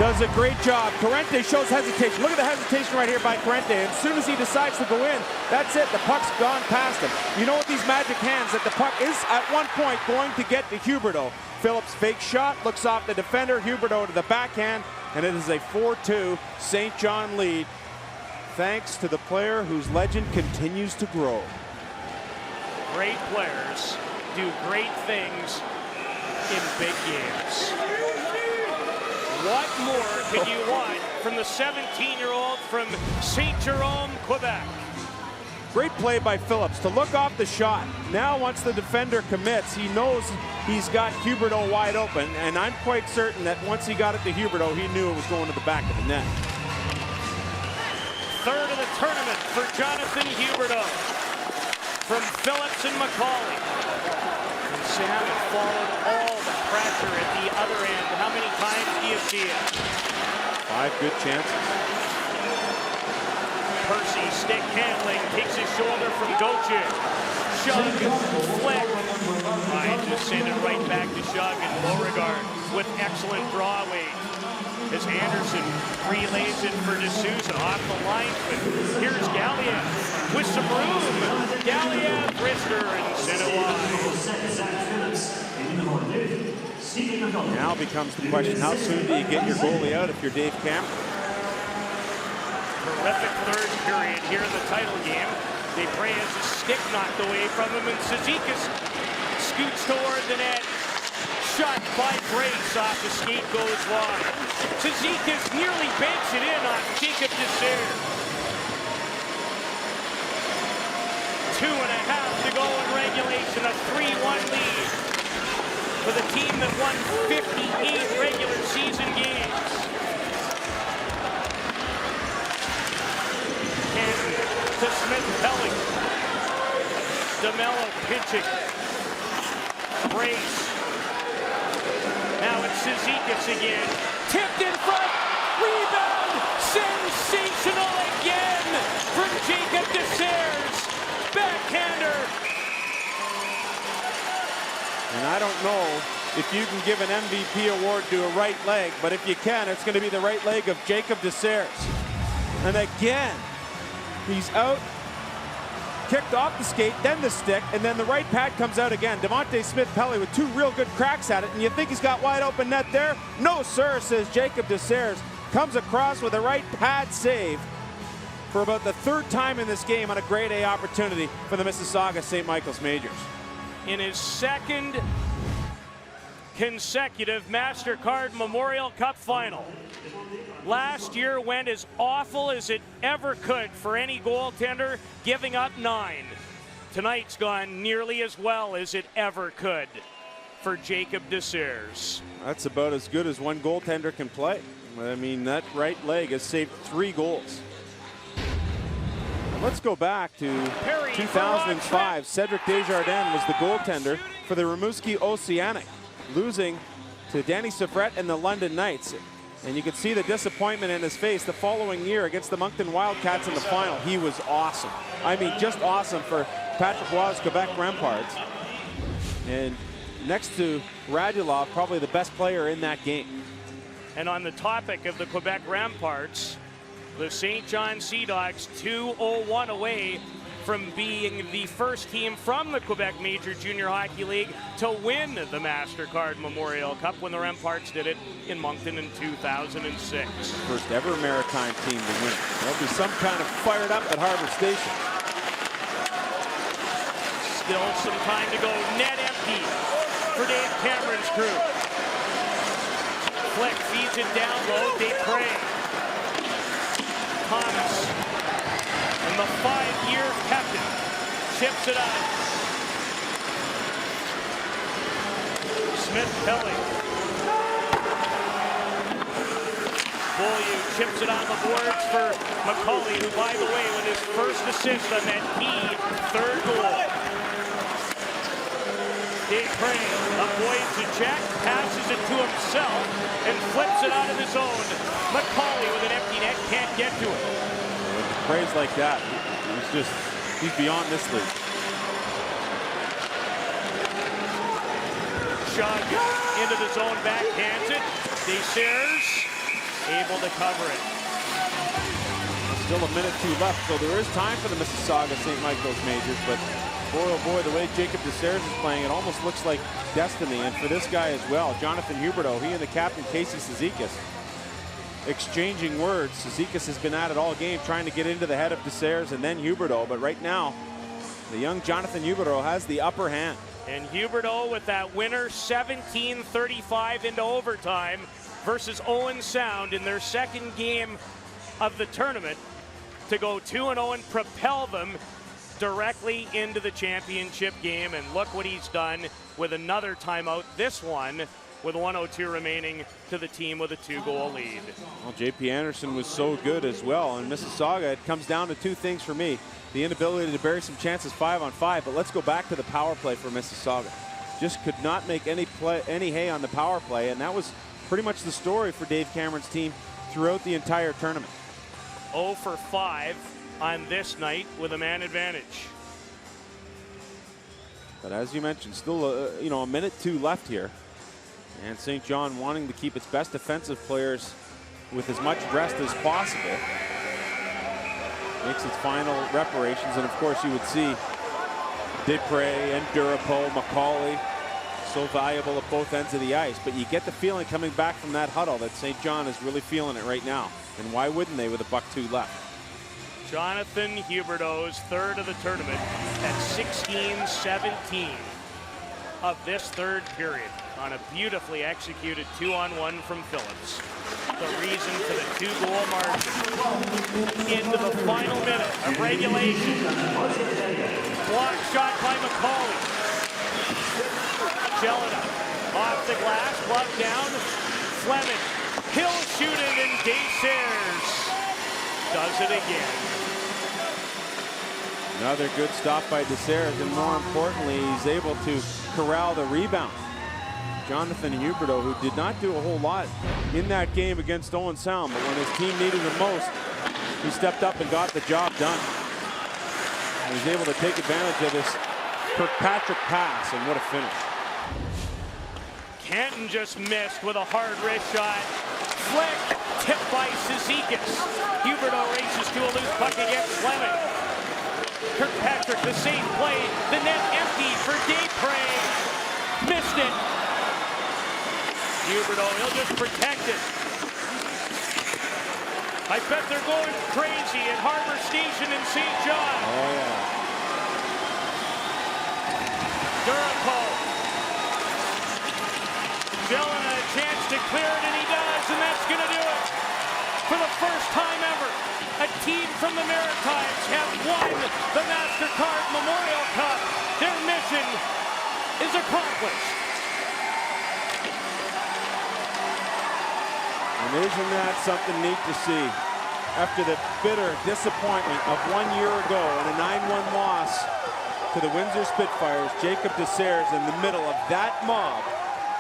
does a great job. Corrente shows hesitation. Look at the hesitation right here by Corrente. As soon as he decides to go in, that's it. The puck's gone past him. You know, with these magic hands, that the puck is at one point going to get to Huberdeau. Phillips fake shot, looks off the defender. Huberdeau to the backhand, and it is a 4-2 St. John lead, thanks to the player whose legend continues to grow. Great players do great things in big games. What more could you want from the 17-year-old from St. Jerome, Quebec? Great play by Phillips to look off the shot. Now once the defender commits, he knows he's got Huberdeau wide open, and I'm quite certain that once he got it to Huberdeau, he knew it was going to the back of the net. third of the tournament for Jonathan Huberdeau from Phillips and McCauley. And Sam followed all the pressure at the other end. How many times do you see it? 5 good chances. Percy, stick handling, takes his shoulder from Gauthier. Shug, flick. Tries to send it right back to Shug and Beauregard with excellent draw weight. As Anderson relays it for D'Souza off the line. But here's Galiev with some room. Galiev, wrister, and sent it wide. Now becomes the question, how soon do you get your goalie out if you're Dave Cameron? Terrific third period here in the title game. Desprez has a stick knocked away from him, and Cizikas scoots toward the net. Shot by Grace off the skate, goes wide. Cizikas nearly banks it in on Jacob Desert. 2.5 to go in regulation, a 3-1 lead for the team that won 58 regular season games. To Smith-Pelly. DeMello pitching. Brace. Now it's Cizikas again. Tipped in front. Rebound. Sensational again from Jacob Desert. Backhander. And I don't know if you can give an MVP award to a right leg, but if you can, it's going to be the right leg of Jacob Desert. And again, he's out, kicked off the skate, then the stick, and then the right pad comes out again. Devontae Smith-Pelly with 2 real good cracks at it, and you think he's got wide open net there? No, sir, says Jacob Desert. Comes across with a right pad save for about the 3rd time in this game on a grade A opportunity for the Mississauga St. Michael's Majors. In his 2nd consecutive MasterCard Memorial Cup final. Last year went as awful as it ever could for any goaltender, giving up 9. Tonight's gone nearly as well as it ever could for Jacob Desert. That's about as good as one goaltender can play. I mean, that right leg has saved 3 goals. Let's go back to 2005. Cedric Desjardins was the goaltender for the Rimouski Oceanic, losing to Danny Sofret and the London Knights. And you could see the disappointment in his face the following year against the Moncton Wildcats in the final. He was awesome. I mean, just awesome for Patrick Roy's Quebec Remparts. And next to Radulov, probably the best player in that game. And on the topic of the Quebec Remparts, the St. John Sea Dogs 2-0-1 away from being the first team from the Quebec Major Junior Hockey League to win the MasterCard Memorial Cup when the Remparts did it in Moncton in 2006. First ever Maritime team to win. There'll be some kind of fired up at Harbour Station. Still some time to go. Net empty for Dave Cameron's crew. Flick feeds it down low. Desprez. Thomas. And the 5-year captain chips it out. Smith-Pelly. Beaulieu chips it on the boards for McCauley, who, by the way, with his first assist on that key 3rd goal. Desprez avoids a check, passes it to himself, and flips it out of his own. McCauley with an empty net, can't get to it. Praise like that, he's beyond this league. Shug into the zone, backhands it. Desert able to cover it. Still a minute 2 left, so there is time for the Mississauga St. Michael's Majors, but boy, oh boy, the way Jacob Desert is playing, it almost looks like destiny, and for this guy as well, Jonathan Huberdeau, he and the captain, Casey Cizikas, exchanging words. Cizikas has been at it all game, trying to get into the head of Desert and then Huberdeau, but right now, the young Jonathan Huberdeau has the upper hand. And Huberdeau with that winner, 17-35 into overtime versus Owen Sound in their 2nd game of the tournament to go 2-0 and propel them directly into the championship game. And look what he's done with another timeout, this one with 1:02 remaining to the team with a 2-goal lead. Well, J.P. Anderson was so good as well. And Mississauga, it comes down to two things for me. The inability to bury some chances 5-on-5, but let's go back to the power play for Mississauga. Just could not make any hay on the power play, and that was pretty much the story for Dave Cameron's team throughout the entire tournament. 0 for 5 on this night with a man advantage. But as you mentioned, still a minute 2 left here. And St. John wanting to keep its best defensive players with as much rest as possible. Makes its final reparations. And of course you would see Dupre and Durapo, McCauley, so valuable at both ends of the ice. But you get the feeling coming back from that huddle that St. John is really feeling it right now. And why wouldn't they with a $1-2 left? Jonathan Huberdeau's third of the tournament at 16-17 of this third period on a beautifully executed 2-on-1 from Phillips. The reason for the 2-goal margin into the final minute of regulation. Block shot by McCauley. Jelena off the glass, glove down. Fleming, he'll shoot it, and Desairs does it again. Another good stop by Desairs, and more importantly, he's able to corral the rebound. Jonathan Huberdeau, who did not do a whole lot in that game against Owen Sound, but when his team needed him most, he stepped up and got the job done. And he's able to take advantage of this Kirkpatrick pass, and what a finish. Canton just missed with a hard wrist shot. Flick, tipped by Cizikas. Huberdeau races to a loose puck against Fleming. Kirkpatrick, the safe play. The net empty for Dupre. Missed it. Huberdeau, he'll just protect it. I bet they're going crazy at Harbor Station in St. John. Oh, yeah. Durapo. Jelena a chance to clear it, and he does, and that's going to do it. For the first time ever, a team from the Maritimes have won the MasterCard Memorial Cup. Their mission is accomplished. And isn't that something neat to see? After the bitter disappointment of 1 year ago in a 9-1 loss to the Windsor Spitfires, Jacob Desairs in the middle of that mob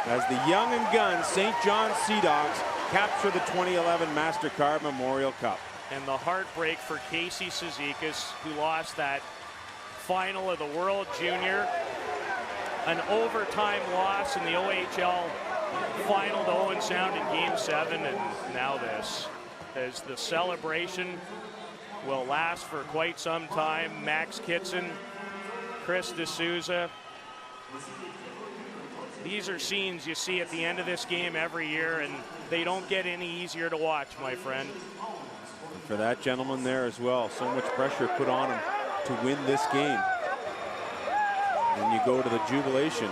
as the young and gun St. John Sea Dogs capture the 2011 MasterCard Memorial Cup. And the heartbreak for Casey Cizikas, who lost that final of the World Junior. An overtime loss in the OHL final to Owen Sound in Game 7, and now this. As the celebration will last for quite some time. Max Kitson, Chris D'Souza. These are scenes you see at the end of this game every year, and they don't get any easier to watch, my friend. And for that gentleman there as well, so much pressure put on him to win this game. Then you go to the jubilation.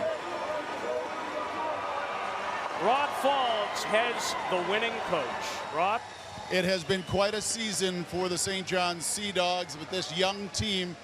Rob Faulds has the winning coach. Rob? It has been quite a season for the St. John Sea Dogs with this young team.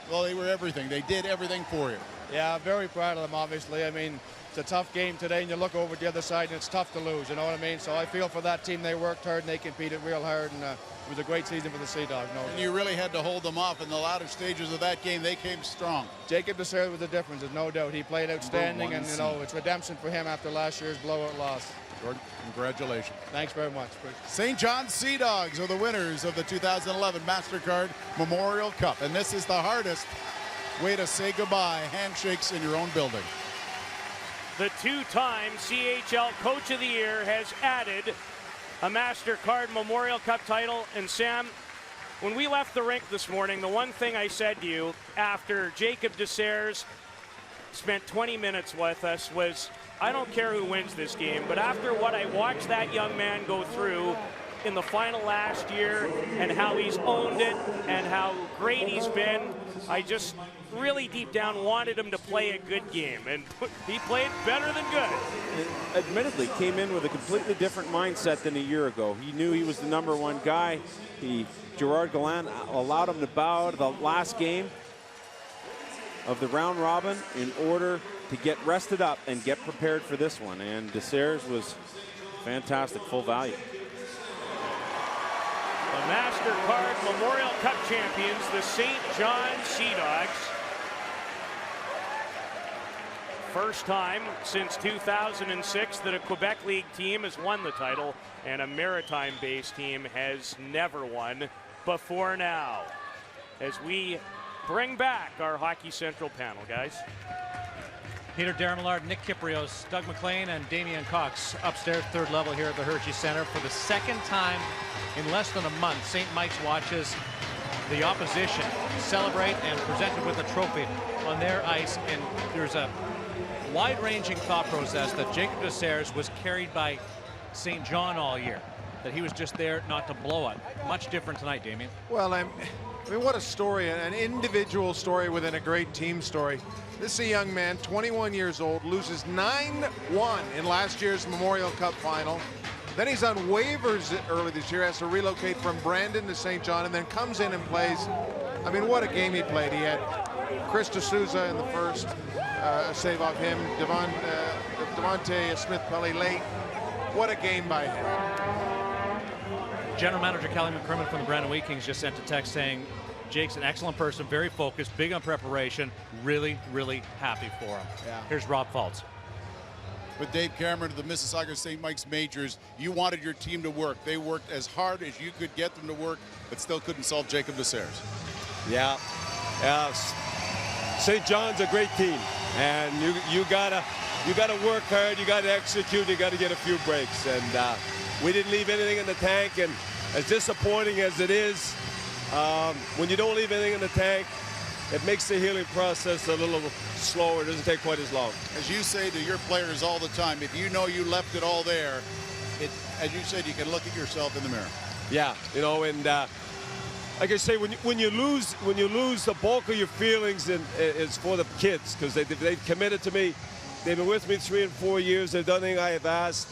Well, they were everything. They did everything for you. Yeah, very proud of them, obviously. I mean, it's a tough game today, and you look over the other side, and it's tough to lose, you know what I mean? So I feel for that team. They worked hard, and they competed real hard, and it was a great season for the Sea Dogs. And you really had to hold them off in the latter stages of that game. They came strong. Jacob Desairs was the difference, there's no doubt. He played outstanding, and, you know, it's redemption for him after last year's blowout loss. Jordan, congratulations. Thanks very much. St. John Sea Dogs are the winners of the 2011 MasterCard Memorial Cup, and this is the hardest way to say goodbye. Handshakes in your own building. The two-time CHL Coach of the Year has added a MasterCard Memorial Cup title. And Sam, when we left the rink this morning, the one thing I said to you after Jacob Desairs spent 20 minutes with us was, I don't care who wins this game, but after what I watched that young man go through in the final last year and how he's owned it and how great he's been, I just really deep down wanted him to play a good game, and he played better than good. And admittedly came in with a completely different mindset than a year ago. He knew he was the #1 guy. Gerard Gallant allowed him to bow to the last game. of the round robin in order to get rested up and get prepared for this one. And Desairs was fantastic, full value. The MasterCard Memorial Cup champions, the St. John Sea Dogs. First time since 2006 that a Quebec League team has won the title, and a Maritime-based team has never won before now. As we bring back our Hockey Central panel, guys. Peter Dermillard, Nick Kiprios, Doug McLean, and Damian Cox upstairs, third level here at the Hershey Center. For the second time in less than a month, St. Mike's watches the opposition celebrate and presented with a trophy on their ice, and there's a wide-ranging thought process that Jacob Desairs was carried by St. John all year, that he was just there not to blow it. Much different tonight, Damien. Well, I mean, what a story, an individual story within a great team story. This is a young man, 21 years old, loses 9-1 in last year's Memorial Cup final. Then he's on waivers early this year, has to relocate from Brandon to St. John, and then comes in and plays. I mean, what a game he played. He had Chris D'Souza in the first, a save off him, Devontae Smith-Pelly late. What a game by him. General Manager Kelly McCrimmon from the Brandon Wheat Kings just sent a text saying, Jake's an excellent person, very focused, big on preparation, really, really happy for him. Yeah. Here's Rob Fultz. With Dave Cameron of the Mississauga St. Mike's Majors, you wanted your team to work. They worked as hard as you could get them to work, but still couldn't solve Jacob Desairs. Yeah. St. John's a great team, and you gotta work hard, you gotta execute, you gotta get a few breaks, and we didn't leave anything in the tank. And as disappointing as it is, when you don't leave anything in the tank, it makes the healing process a little slower. It doesn't take quite as long. As you say to your players all the time, if you know you left it all there, as you said, you can look at yourself in the mirror. Yeah, you know, and like I say, when you lose the bulk of your feelings, and it's for the kids, because they've committed to me. They've been with me 3 and 4 years. They've done everything I have asked.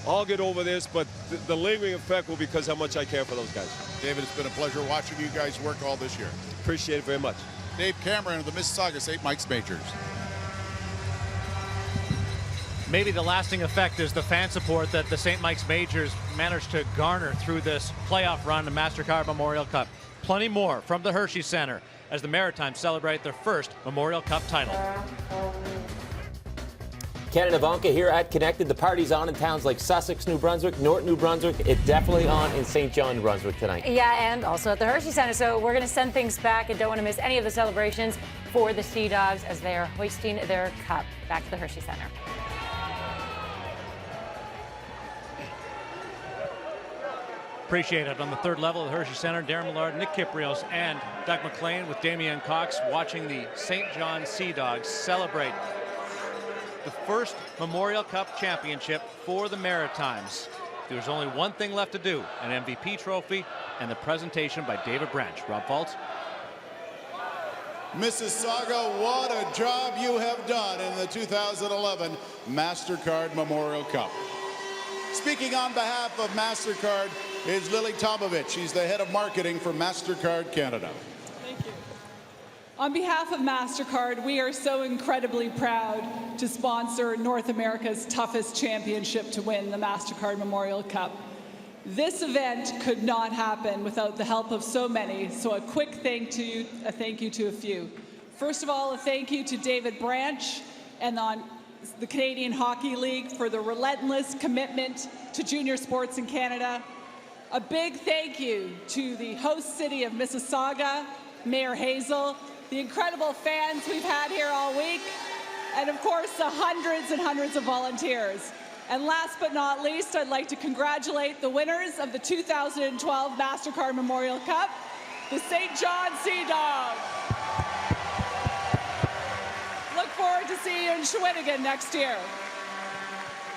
I'll get over this, but the lingering effect will be because how much I care for those guys. David, it's been a pleasure watching you guys work all this year. Appreciate it very much. Dave Cameron of the Mississauga St. Mike's Majors. Maybe the lasting effect is the fan support that the St. Mike's Majors managed to garner through this playoff run, the MasterCard Memorial Cup. Plenty more from the Hershey Center as the Maritimes celebrate their first Memorial Cup title. Ken and Ivanka here at Connected. The party's on in towns like Sussex, New Brunswick, Norton, New Brunswick. It's definitely on in St. John, New Brunswick tonight. Yeah, and also at the Hershey Center. So we're going to send things back and don't want to miss any of the celebrations for the Sea Dogs as they are hoisting their cup. Back to the Hershey Center. Appreciate it. On the third level of the Hershey Center, Darren Millard, Nick Kiprios, and Doug McLean with Damian Cox watching the St. John Sea Dogs celebrate the first Memorial Cup championship for the Maritimes. There's only one thing left to do, an MVP trophy and the presentation by David Branch. Rob Fultz. Mississauga, what a job you have done in the 2011 MasterCard Memorial Cup. Speaking on behalf of MasterCard is Lily Tomovich. She's the head of marketing for MasterCard Canada. Thank you. On behalf of MasterCard, we are so incredibly proud to sponsor North America's toughest championship to win, the MasterCard Memorial Cup. This event could not happen without the help of so many, so a quick thank you to a few. First of all, a thank you to David Branch and the Canadian Hockey League for the relentless commitment to junior sports in Canada. A big thank you to the host city of Mississauga, Mayor Hazel, the incredible fans we've had here all week, and of course the hundreds and hundreds of volunteers. And last but not least, I'd like to congratulate the winners of the 2012 MasterCard Memorial Cup, the St. John Sea Dogs. Look forward to seeing you in Shawinigan next year.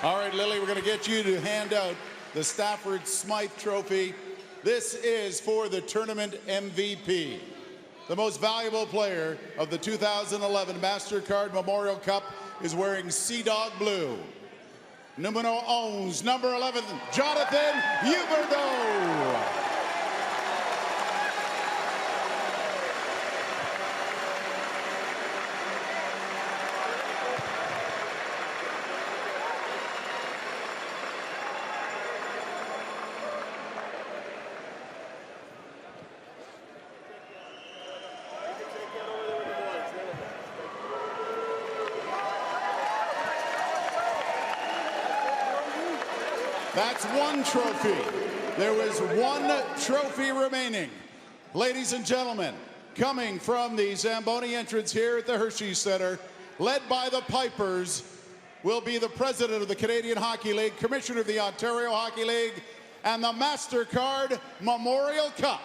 All right, Lily, we're going to get you to hand out the Stafford Smythe Trophy. This is for the tournament MVP. The most valuable player of the 2011 MasterCard Memorial Cup is wearing Sea Dog blue. Numero 11, number 11, Jonathan Huberdeau. That's one trophy. There was one trophy remaining. Ladies and gentlemen, coming from the Zamboni entrance here at the Hershey Center, led by the Pipers, will be the president of the Canadian Hockey League, commissioner of the Ontario Hockey League, and the MasterCard Memorial Cup.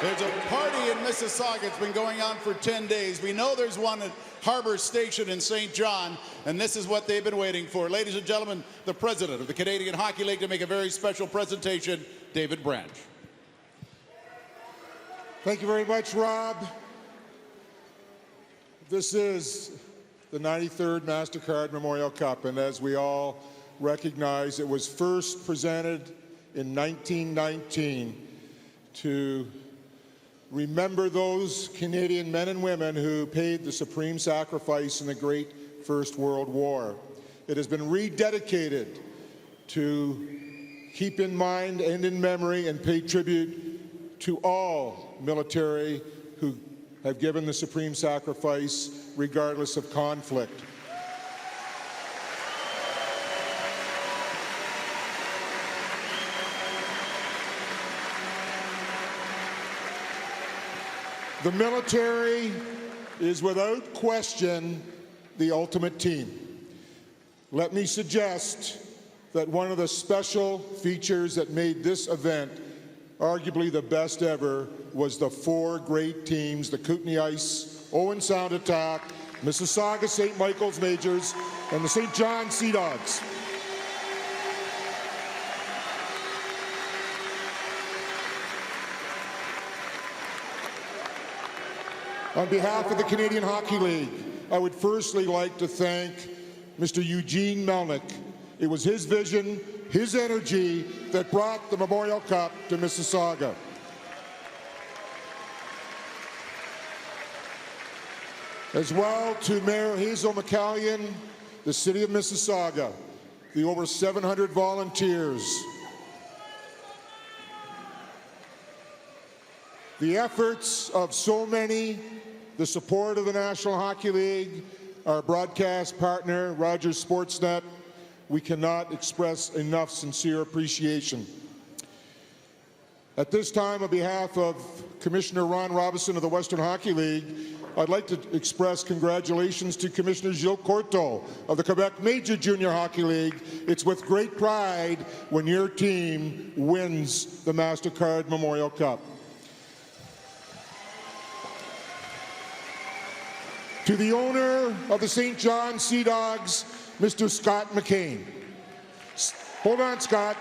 There's a party in Mississauga. It's been going on for 10 days. We know there's one at Harbour Station in St. John, and this is what they've been waiting for. Ladies and gentlemen, the president of the Canadian Hockey League to make a very special presentation, David Branch. Thank you very much, Rob. This is the 93rd MasterCard Memorial Cup, and as we all recognize, it was first presented in 1919 to remember those Canadian men and women who paid the supreme sacrifice in the Great First World War. It has been rededicated to keep in mind and in memory and pay tribute to all military who have given the supreme sacrifice regardless of conflict. The military is without question the ultimate team. Let me suggest that one of the special features that made this event arguably the best ever was the four great teams, the Kootenay Ice, Owen Sound Attack, Mississauga St. Michael's Majors, and the St. John Sea Dogs. On behalf of the Canadian Hockey League, I would firstly like to thank Mr. Eugene Melnick. It was his vision, his energy that brought the Memorial Cup to Mississauga. As well to Mayor Hazel McCallion, the City of Mississauga, the over 700 volunteers, the efforts of so many, the support of the National Hockey League, our broadcast partner, Rogers Sportsnet. We cannot express enough sincere appreciation. At this time, on behalf of Commissioner Ron Robison of the Western Hockey League, I'd like to express congratulations to Commissioner Gilles Courteau of the Quebec Major Junior Hockey League. It's with great pride when your team wins the MasterCard Memorial Cup. To the owner of the St. John Sea Dogs, Mr. Scott McCain. Hold on, Scott.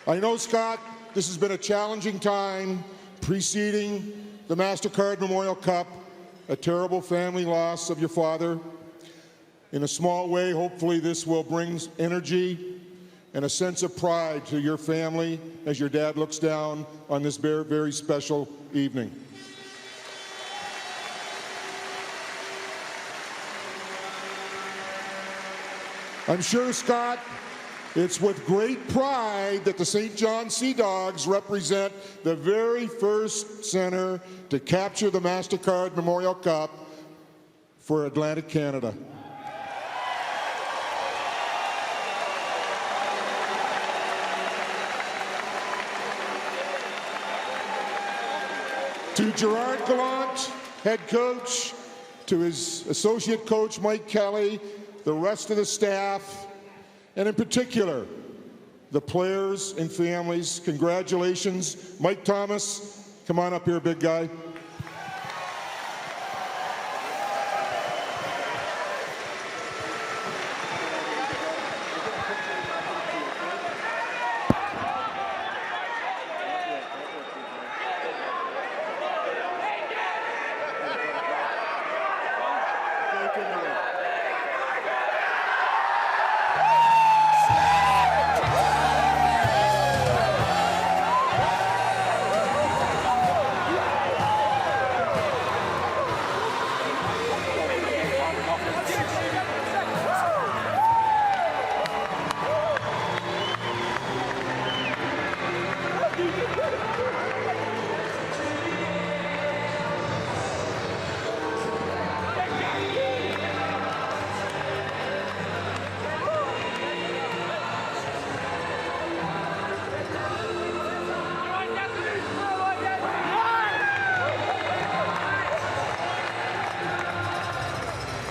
I know, Scott, this has been a challenging time preceding the MasterCard Memorial Cup, a terrible family loss of your father. In a small way, hopefully this will bring energy and a sense of pride to your family as your dad looks down on this very, very special evening. I'm sure, Scott, it's with great pride that the St. John Sea Dogs represent the very first center to capture the MasterCard Memorial Cup for Atlantic Canada. To Gerard Gallant, head coach, to his associate coach, Mike Kelly, the rest of the staff, and in particular, the players and families, congratulations. Mike Thomas, come on up here, big guy.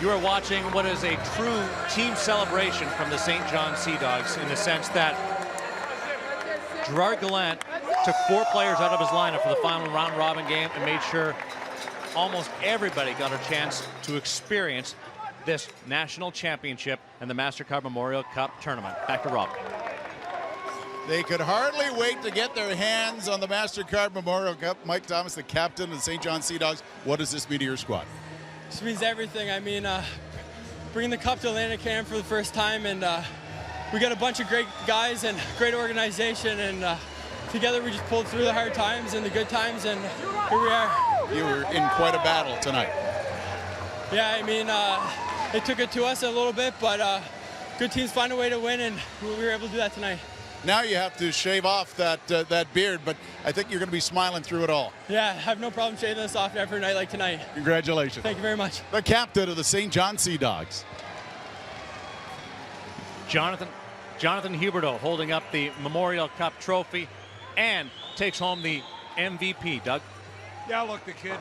You are watching what is a true team celebration from the St. John Sea Dogs in the sense that Gerard Gallant took 4 players out of his lineup for the final round robin game and made sure almost everybody got a chance to experience this national championship and the MasterCard Memorial Cup tournament. Back to Rob. They could hardly wait to get their hands on the MasterCard Memorial Cup. Mike Thomas, the captain of the St. John Sea Dogs. What does this mean to your squad? This means everything. I mean, bringing the cup to Atlantic Canada for the first time, and we got a bunch of great guys and great organization, and together we just pulled through the hard times and the good times, and here we are. You were in quite a battle tonight. Yeah, I mean, it took it to us a little bit, but good teams find a way to win, and we were able to do that tonight. Now you have to shave off that beard, but I think you're going to be smiling through it all. Yeah, I have no problem shaving this off after a night like tonight. Congratulations. Thank you very much. The captain of the St. John Sea Dogs. Jonathan Huberdeau holding up the Memorial Cup trophy and takes home the MVP. Doug? Yeah, look, the kid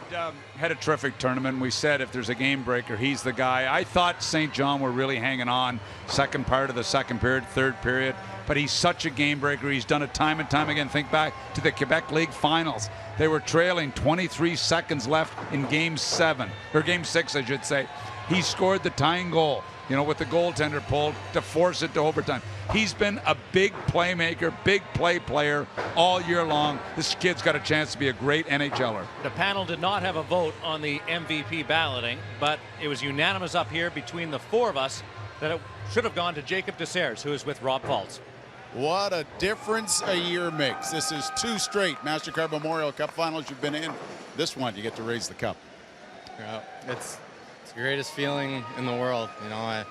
had a terrific tournament. We said if there's a game breaker, he's the guy. I thought St. John were really hanging on second part of the second period, third period, but he's such a game breaker. He's done it time and time again. Think back to the Quebec League finals. They were trailing 23 seconds left in game 7, or game 6, I should say. He scored the tying goal, you know, with the goaltender pulled to force it to overtime. He's been a big playmaker, big play player all year long. This kid's got a chance to be a great NHLer. The panel did not have a vote on the MVP balloting, but it was unanimous up here between the 4 of us that it should have gone to Jacob Desairs, who is with Rob Falls. What a difference a year makes. This is 2 straight MasterCard Memorial Cup finals you've been in. This one, you get to raise the cup. Yeah, it's the greatest feeling in the world. You know,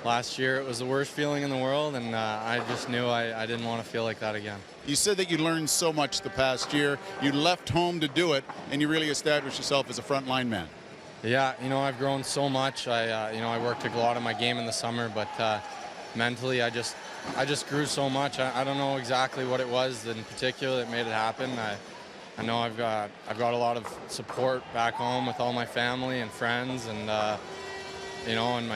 last year it was the worst feeling in the world, and I just knew I didn't want to feel like that again. You said that you learned so much the past year. You left home to do it, and you really established yourself as a frontline man. Yeah, you know, I've grown so much. I worked a lot on my game in the summer, but mentally I just grew so much. I don't know exactly what it was in particular that made it happen. I know I've got a lot of support back home with all my family and friends, and you know, and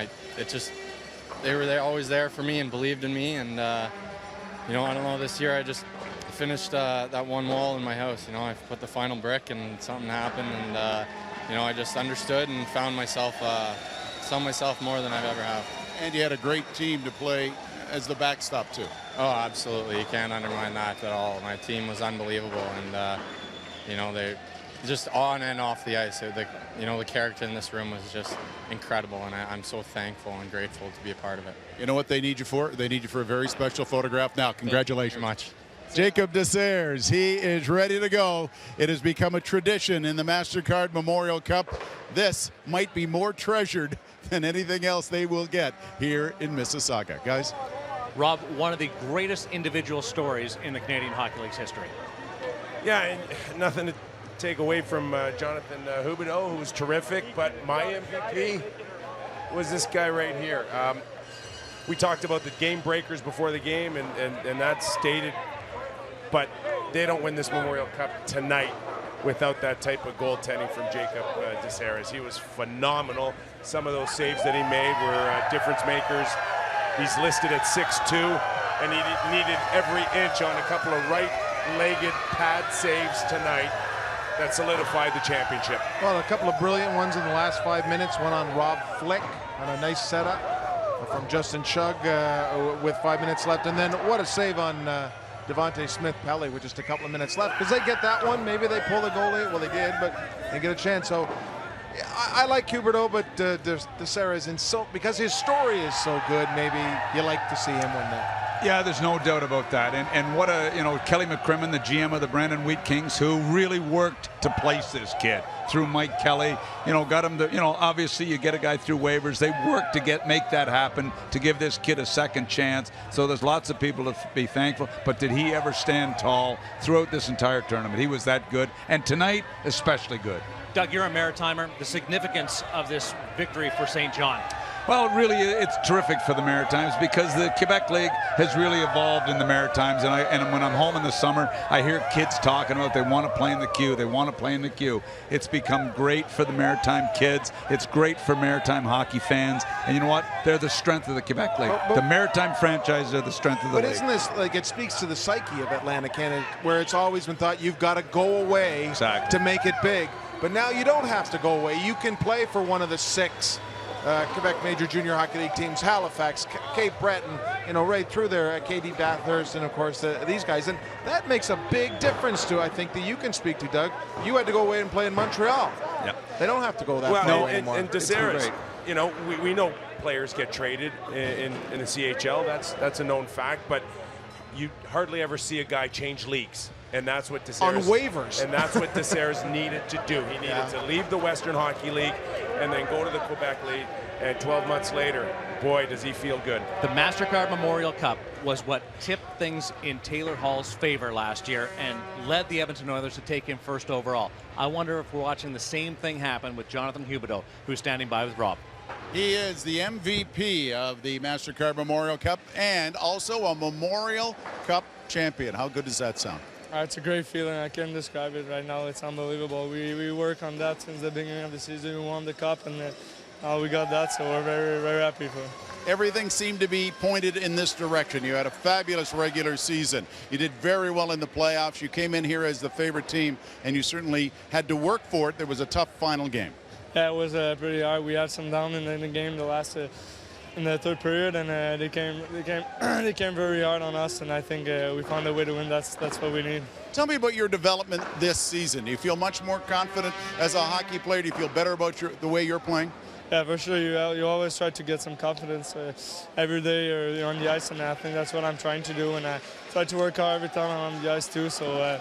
they were there, always there for me and believed in me. And you know, I don't know, this year I just finished that one wall in my house. You know, I put the final brick and something happened, and you know, I just understood and found myself, saw myself more than I've ever have. And you had a great team to play as the backstop too. Oh, absolutely. You can't undermine that at all. My team was unbelievable, and you know, they just on and off the ice. You know, the character in this room was just incredible, and I'm so thankful and grateful to be a part of it. You know what they need you for? They need you for a very special photograph now. Congratulations. Thank you very much. Jacob Desairs, he is ready to go. It has become a tradition in the MasterCard Memorial Cup. This might be more treasured than anything else they will get here in Mississauga. Guys? Rob, one of the greatest individual stories in the Canadian Hockey League's history. Yeah, and nothing to take away from Jonathan Huberdeau, who was terrific, but my MVP was this guy right here. We talked about the game breakers before the game, and that's stated, but they don't win this Memorial Cup tonight without that type of goaltending from Jacob DeSeres. He was phenomenal. Some of those saves that he made were difference makers. He's listed at 6'2", and he needed every inch on a couple of right-legged pad saves tonight that solidified the championship. Well, a couple of brilliant ones in the last 5 minutes. One on Rob Flick on a nice setup from Justin Shug with 5 minutes left. And then what a save on Devontae Smith-Pelly with just a couple of minutes left. Because they get that one, maybe they pull the goalie. Well, they did, but they get a chance. So I like Huberdeau, but DeSeres, because his story is so good, maybe you like to see him win that. Yeah, there's no doubt about that. And what Kelly McCrimmon, the GM of the Brandon Wheat Kings, who really worked to place this kid through Mike Kelly, got him to, obviously you get a guy through waivers. They worked to make that happen, to give this kid a second chance. So there's lots of people to be thankful. But did he ever stand tall throughout this entire tournament? He was that good. And tonight, especially good. Doug, you're a Maritimer. The significance of this victory for St. John. Well, really, it's terrific for the Maritimes because the Quebec League has really evolved in the Maritimes. And when I'm home in the summer, I hear kids talking about they want to play in the queue. They want to play in the queue. It's become great for the Maritime kids. It's great for Maritime hockey fans. And you know what? They're the strength of the Quebec League. The Maritime franchises are the strength of the league. But isn't this, it speaks to the psyche of Atlantic Canada, where it's always been thought you've got to go away to make it big. But now you don't have to go away. You can play for one of the 6 Quebec Major Junior Hockey League teams, Halifax, Cape Breton, right through there, KD Bathurst, and of course these guys. And that makes a big difference to, I think, that you can speak to, Doug. You had to go away and play in Montreal. Yeah. They don't have to go that far anymore. And DeSeres, we know players get traded in the CHL. That's a known fact, but you hardly ever see a guy change leagues. And that's what DeSeres... On waivers. And that's what DeSeres needed to do. He needed to leave the Western Hockey League and then go to the Quebec League. And 12 months later, boy, does he feel good. The MasterCard Memorial Cup was what tipped things in Taylor Hall's favor last year and led the Edmonton Oilers to take him first overall. I wonder if we're watching the same thing happen with Jonathan Huberdeau, who's standing by with Rob. He is the MVP of the MasterCard Memorial Cup and also a Memorial Cup champion. How good does that sound? It's a great feeling. I can't describe it right now. It's unbelievable. We work on that since the beginning of the season. We won the cup, and we got that, so we're very, very happy for it. Everything seemed to be pointed in this direction. You had a fabulous regular season. You did very well in the playoffs. You came in here as the favorite team, and you certainly had to work for it. There was a tough final game. Yeah, it was pretty hard. We had some down in the game, in the third period, and they came very hard on us, and I think we found a way to win. That's what we need. Tell me about your development this season. Do you feel much more confident as a hockey player? Do you feel better about the way you're playing? Yeah, for sure. You always try to get some confidence every day or on the ice, and I think that's what I'm trying to do, and I try to work hard every time I'm on the ice too. So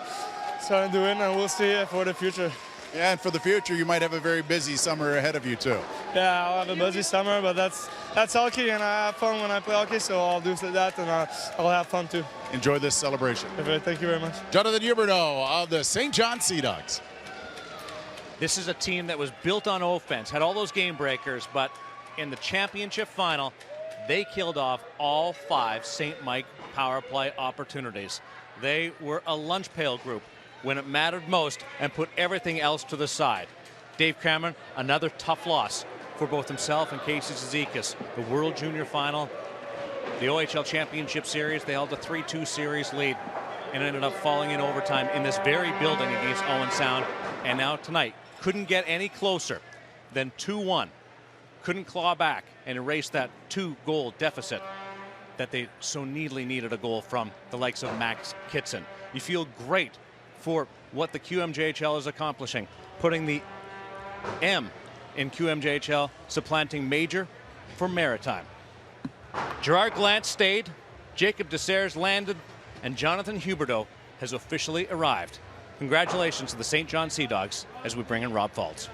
trying to do it, and we'll see for the future. Yeah, and for the future, you might have a very busy summer ahead of you too. Yeah, I'll have a busy summer, but that's hockey, and I have fun when I play hockey, so I'll do that, and I'll have fun too. Enjoy this celebration. Okay, thank you very much. Jonathan Huberdeau of the St. John Sea Dogs. This is a team that was built on offense, had all those game breakers, but in the championship final, they killed off all 5 St. Mike power play opportunities. They were a lunch pail group when it mattered most and put everything else to the side. Dave Cameron, another tough loss for both himself and Casey Cizikas. The World Junior Final, the OHL Championship Series, they held a 3-2 series lead and ended up falling in overtime in this very building against Owen Sound. And now tonight, couldn't get any closer than 2-1. Couldn't claw back and erase that 2-goal deficit that they so needed a goal from the likes of Max Kitson. You feel great for what the QMJHL is accomplishing, putting the M in QMJHL, supplanting Major for Maritime. Gerard Gallant stayed, Jacob DeSeres landed, and Jonathan Huberdeau has officially arrived. Congratulations to the St. John Sea Dogs as we bring in Rob Faulds.